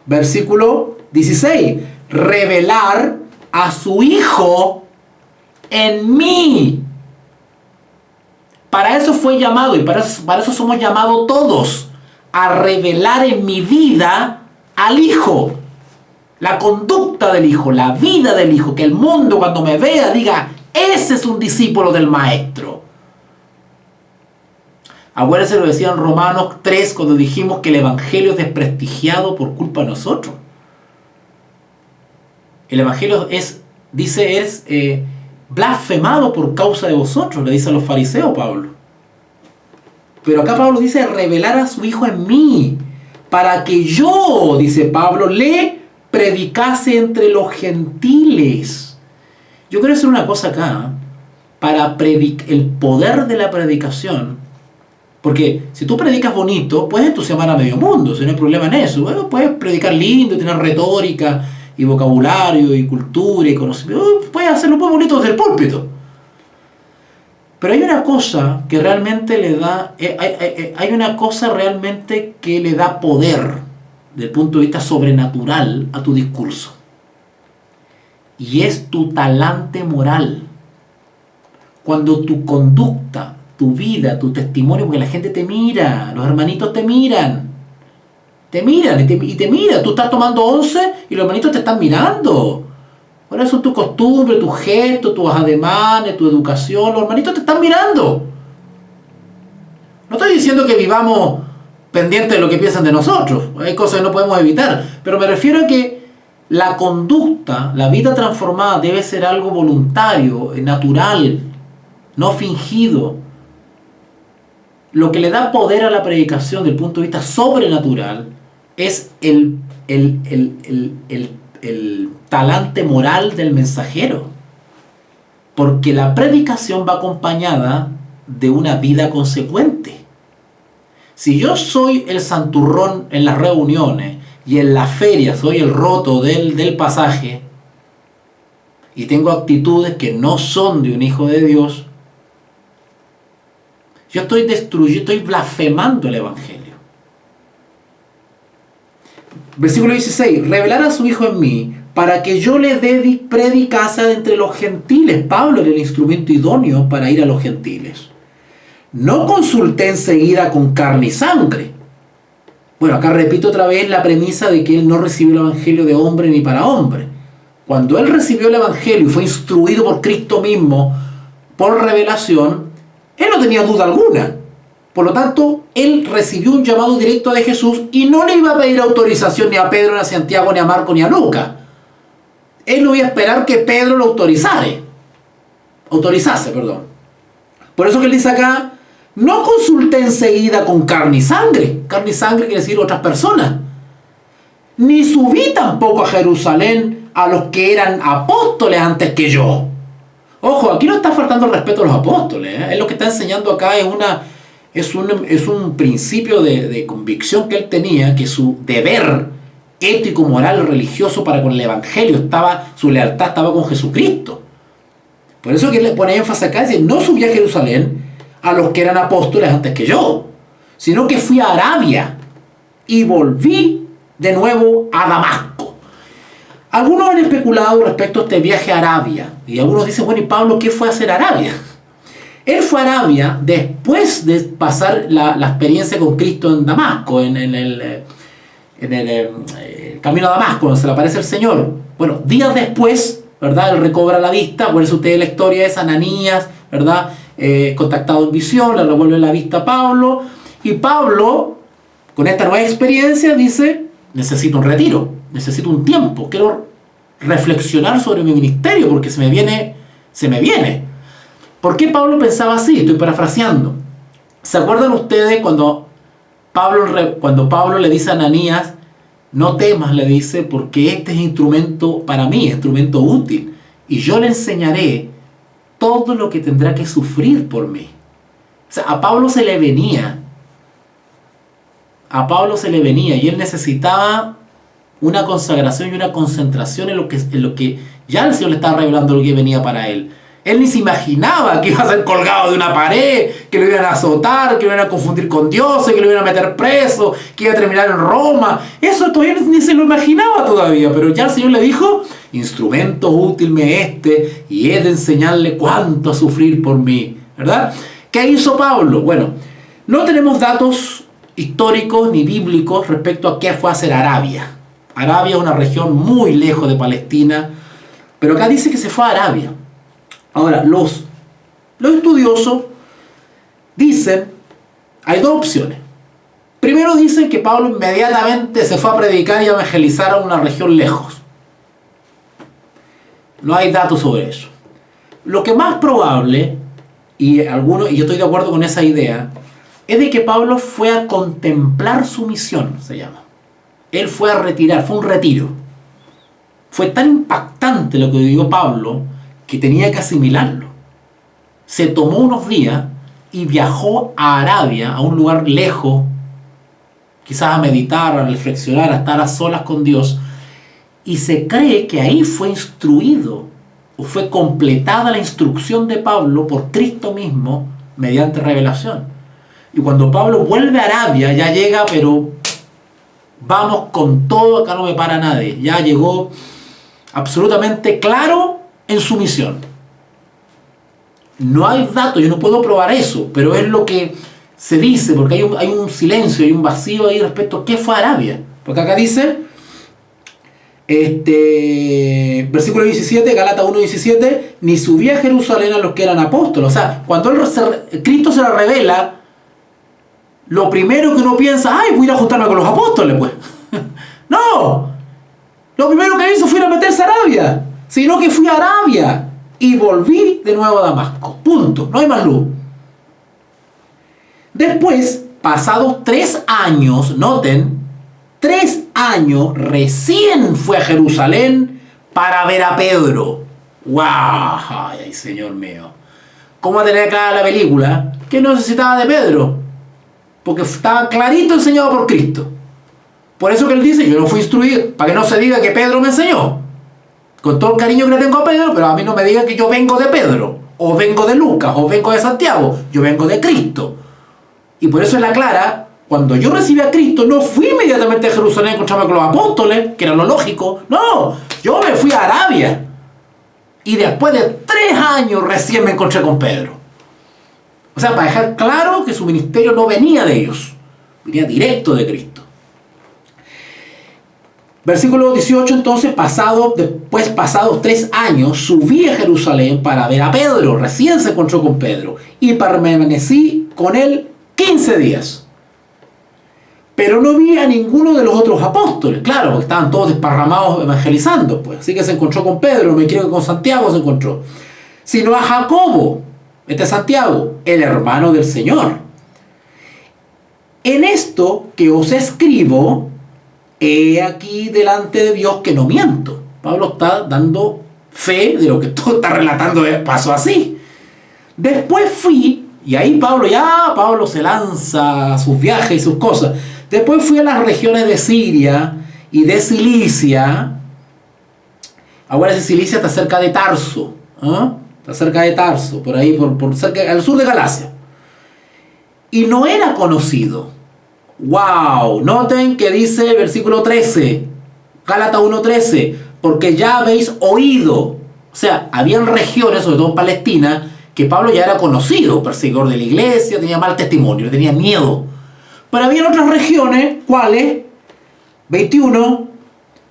A: versículo 16, revelar a su Hijo en mí. Para eso fue llamado y para eso somos llamados todos, a revelar en mi vida al Hijo. La conducta del Hijo, la vida del Hijo, que el mundo cuando me vea diga, ese es un discípulo del Maestro. Acuérdense, lo decía en Romanos 3 cuando dijimos que el Evangelio es desprestigiado por culpa de nosotros. El Evangelio es blasfemado por causa de vosotros, le dice a los fariseos Pablo. Pero acá Pablo dice revelar a su Hijo en mí, para que yo, dice Pablo, le predicase entre los gentiles. Yo quiero hacer una cosa acá, para el poder de la predicación, porque si tú predicas bonito, puedes entusiasmar a medio mundo, si no hay problema en eso. Bueno, puedes predicar lindo, tener retórica, y vocabulario, y cultura, y conocimiento, puedes hacerlo muy bonito desde el púlpito. Pero hay una cosa que realmente le da, hay una cosa realmente que le da poder, desde el punto de vista sobrenatural, a tu discurso. Y es tu talante moral. Cuando tu conducta, tu vida, tu testimonio, porque la gente te mira, los hermanitos te miran y te miran. Tú estás tomando 11 y los hermanitos te están mirando. Por eso tu costumbre, tu gesto, tus ademanes, tu educación, los hermanitos te están mirando. No estoy diciendo que vivamos pendientes de lo que piensan de nosotros, hay cosas que no podemos evitar, pero me refiero a que la conducta, la vida transformada debe ser algo voluntario, natural, no fingido. Lo que le da poder a la predicación desde el punto de vista sobrenatural es el talante moral del mensajero. Porque la predicación va acompañada de una vida consecuente. Si yo soy el santurrón en las reuniones y en la feria soy el roto del pasaje y tengo actitudes que no son de un hijo de Dios, yo estoy blasfemando el Evangelio. Versículo 16, revelar a su Hijo en mí, para que yo le predicase entre los gentiles. Pablo era el instrumento idóneo para ir a los gentiles. No consulté enseguida con carne y sangre. Bueno, acá repito otra vez la premisa de que él no recibió el Evangelio de hombre ni para hombre. Cuando él recibió el Evangelio y fue instruido por Cristo mismo, por revelación, él no tenía duda alguna. Por lo tanto, él recibió un llamado directo de Jesús y no le iba a pedir autorización ni a Pedro, ni a Santiago, ni a Marco, ni a Lucas. Él no iba a esperar que Pedro lo autorizase. Por eso que él dice acá, no consulté enseguida con carne y sangre. Carne y sangre quiere decir otras personas. Ni subí tampoco a Jerusalén a los que eran apóstoles antes que yo. Ojo, aquí no está faltando el respeto a los apóstoles. Él lo que está enseñando acá es un principio de convicción que él tenía, que su deber ético, moral, religioso para con el Evangelio su lealtad estaba con Jesucristo. Por eso que él le pone énfasis acá, dice, no subí a Jerusalén a los que eran apóstoles antes que yo, sino que fui a Arabia y volví de nuevo a Damasco. Algunos han especulado respecto a este viaje a Arabia, y algunos dicen, bueno, ¿y Pablo qué fue a hacer a Arabia? Él fue a Arabia después de pasar la experiencia con Cristo en Damasco, en el camino a Damasco, donde se le aparece el Señor. Bueno, días después, ¿verdad? Él recobra la vista, por eso ustedes la historia es Ananías, ¿verdad? Contactado en visión, le revuelve la vista a Pablo, y Pablo, con esta nueva experiencia, dice, necesito un retiro, necesito un tiempo, quiero reflexionar sobre mi ministerio, porque se me viene. ¿Por qué Pablo pensaba así? Estoy parafraseando. ¿Se acuerdan ustedes cuando Pablo le dice a Ananías, no temas, le dice, porque este es instrumento para mí, instrumento útil, y yo le enseñaré todo lo que tendrá que sufrir por mí? O sea, a Pablo se le venía y él necesitaba una consagración y una concentración en lo que ya el Señor le estaba revelando lo que venía para él. Él ni se imaginaba que iba a ser colgado de una pared, que lo iban a azotar, que lo iban a confundir con dioses, que lo iban a meter preso, que iba a terminar en Roma. Eso todavía ni se lo imaginaba todavía, pero ya el Señor le dijo, instrumento útil me este, y he de enseñarle cuánto a sufrir por mí, ¿verdad? ¿Qué hizo Pablo? Bueno, no tenemos datos históricos ni bíblicos respecto a qué fue a hacer Arabia. Arabia es una región muy lejos de Palestina, pero acá dice que se fue a Arabia. Ahora, los estudiosos dicen, hay dos opciones. Primero dicen que Pablo inmediatamente se fue a predicar y a evangelizar a una región lejos. No hay datos sobre eso. Lo que más probable, y yo estoy de acuerdo con esa idea, es de que Pablo fue a contemplar su misión, se llama. Él fue a retirar, fue un retiro. Fue tan impactante lo que vivió Pablo que tenía que asimilarlo. Se tomó unos días y viajó a Arabia, a un lugar lejos, quizás a meditar, a reflexionar, a estar a solas con Dios, y se cree que ahí fue instruido o fue completada la instrucción de Pablo por Cristo mismo mediante revelación. Y cuando Pablo vuelve a Arabia, ya llega, pero vamos con todo, acá no me para nadie. Ya llegó absolutamente claro en su misión. No hay datos, yo no puedo probar eso, pero es lo que se dice, porque hay un silencio, hay un vacío ahí respecto a qué fue Arabia. Porque acá dice, versículo 17, Gálatas 1:17, ni subía a Jerusalén a los que eran apóstoles. O sea, cuando Cristo se la revela, lo primero que uno piensa, ay, voy a ir a juntarme con los apóstoles, pues. No, lo primero que hizo fue ir a meterse a Arabia, sino que fui a Arabia y volví de nuevo a Damasco. Punto, no hay más luz. Después, pasados 3 años, noten, 3 años, recién fue a Jerusalén para ver a Pedro. ¡Wow! ¡Ay, Señor mío! ¿Cómo tener acá la película? Que no necesitaba de Pedro, porque estaba clarito enseñado por Cristo. Por eso que él dice, yo no fui instruido, para que no se diga que Pedro me enseñó. Con todo el cariño que le tengo a Pedro, pero a mí no me digan que yo vengo de Pedro, o vengo de Lucas, o vengo de Santiago. Yo vengo de Cristo. Y por eso él aclara, cuando yo recibí a Cristo, no fui inmediatamente a Jerusalén a encontrarme con los apóstoles, que era lo lógico. No, yo me fui a Arabia. Y después de 3 años recién me encontré con Pedro. O sea, para dejar claro que su ministerio no venía de ellos, venía directo de Cristo. Versículo 18, entonces, pasados 3 años, subí a Jerusalén para ver a Pedro. Recién se encontró con Pedro. Y permanecí con él 15 días. Pero no vi a ninguno de los otros apóstoles, claro, porque estaban todos desparramados evangelizando, pues. Así que se encontró con Pedro, me creo que con Santiago se encontró. Sino a Jacobo, este es Santiago, el hermano del Señor. En esto que os escribo, he aquí delante de Dios que no miento. Pablo está dando fe de lo que todo está relatando, pasó así. Después fui, y ahí Pablo se lanza a sus viajes y sus cosas. Después fui a las regiones de Siria y de Cilicia. Ahora esa Cilicia está cerca de Tarso, ¿eh? Está cerca de Tarso, por ahí, por cerca, al sur de Galacia. Y no era conocido. ¡Wow! Noten que dice versículo 13, Gálatas 1:13, porque ya habéis oído. O sea, habían regiones, sobre todo en Palestina, que Pablo ya era conocido, perseguidor de la iglesia, tenía mal testimonio, tenía miedo. Pero había otras regiones, ¿cuáles? 21,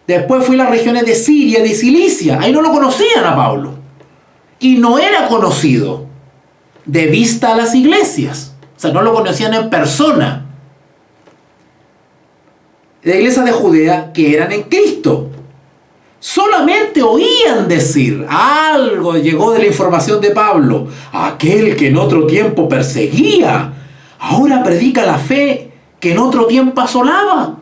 A: después fui a las regiones de Siria, de Cilicia, ahí no lo conocían a Pablo. Y no era conocido de vista a las iglesias, o sea, no lo conocían en persona. De iglesias de Judea que eran en Cristo. Solamente oían decir, algo llegó de la información de Pablo, aquel que en otro tiempo perseguía, ahora predica la fe que en otro tiempo asolaba.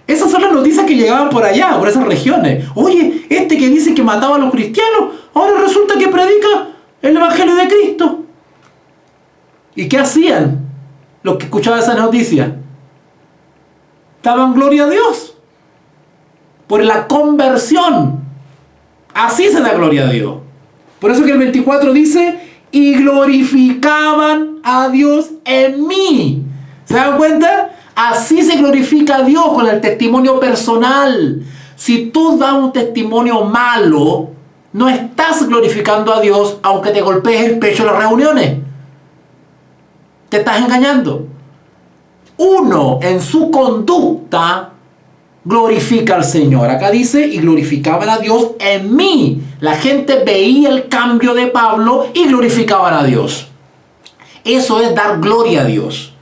A: Esas son las noticias que llegaban por allá, por esas regiones. Oye, este que dice que mataba a los cristianos, ahora resulta que predica el Evangelio de Cristo. ¿Y qué hacían los que escuchaban esas noticias? Daban gloria a Dios por la conversión. Así se da gloria a Dios. Por eso que el 24 dice, y glorificaban a Dios en mí. ¿Se dan cuenta? Así se glorifica a Dios, con el testimonio personal. Si tú das un testimonio malo, no estás glorificando a Dios, aunque te golpees el pecho en las reuniones. Te estás engañando. Uno en su conducta glorifica al Señor. Acá dice, y glorificaban a Dios en mí. La gente veía el cambio de Pablo y glorificaban a Dios. Eso es dar gloria a Dios.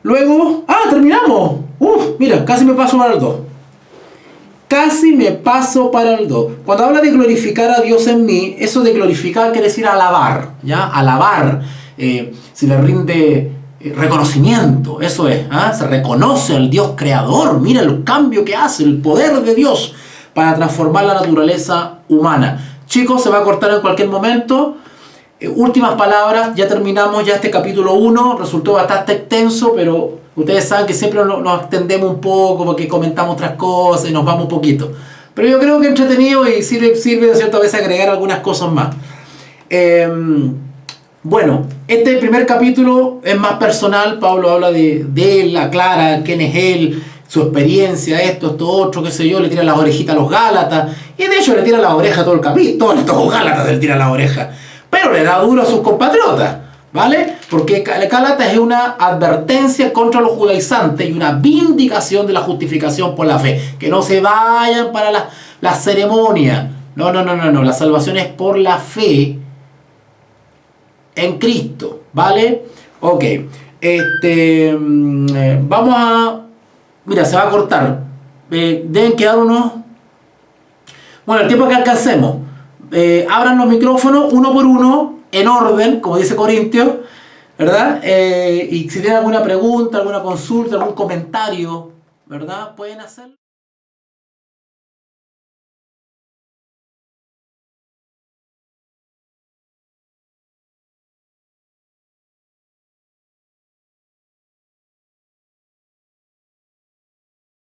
A: Luego, terminamos. Mira, casi me paso para el 2. Casi me paso para el 2. Cuando habla de glorificar a Dios en mí, eso de glorificar quiere decir alabar, ¿ya? Alabar. Si le rinde reconocimiento, eso es, se reconoce al Dios creador. Mira el cambio que hace, el poder de Dios para transformar la naturaleza humana. Chicos, se va a cortar en cualquier momento. Últimas palabras, ya terminamos ya este capítulo 1, resultó bastante extenso, pero ustedes saben que siempre nos extendemos un poco porque comentamos otras cosas y nos vamos un poquito. Pero yo creo que entretenido y sirve de cierta vez agregar algunas cosas más. Bueno, este primer capítulo es más personal. Pablo habla de él, aclara quién es él, su experiencia, esto otro, qué sé yo, le tira las orejitas a los Gálatas, y de hecho le tira la oreja a todo el capítulo, todos los Gálatas le tira la oreja, pero le da duro a sus compatriotas, ¿vale? Porque Gálatas es una advertencia contra los judaizantes y una vindicación de la justificación por la fe. Que no se vayan para la ceremonia. No, la salvación es por la fe en Cristo, ¿vale? Ok, vamos a... Mira, se va a cortar. Deben quedar unos... Bueno, el tiempo que alcancemos. Abran los micrófonos uno por uno, en orden, como dice Corintios, ¿verdad? Y si tienen alguna pregunta, alguna consulta, algún comentario, ¿verdad? Pueden hacerlo.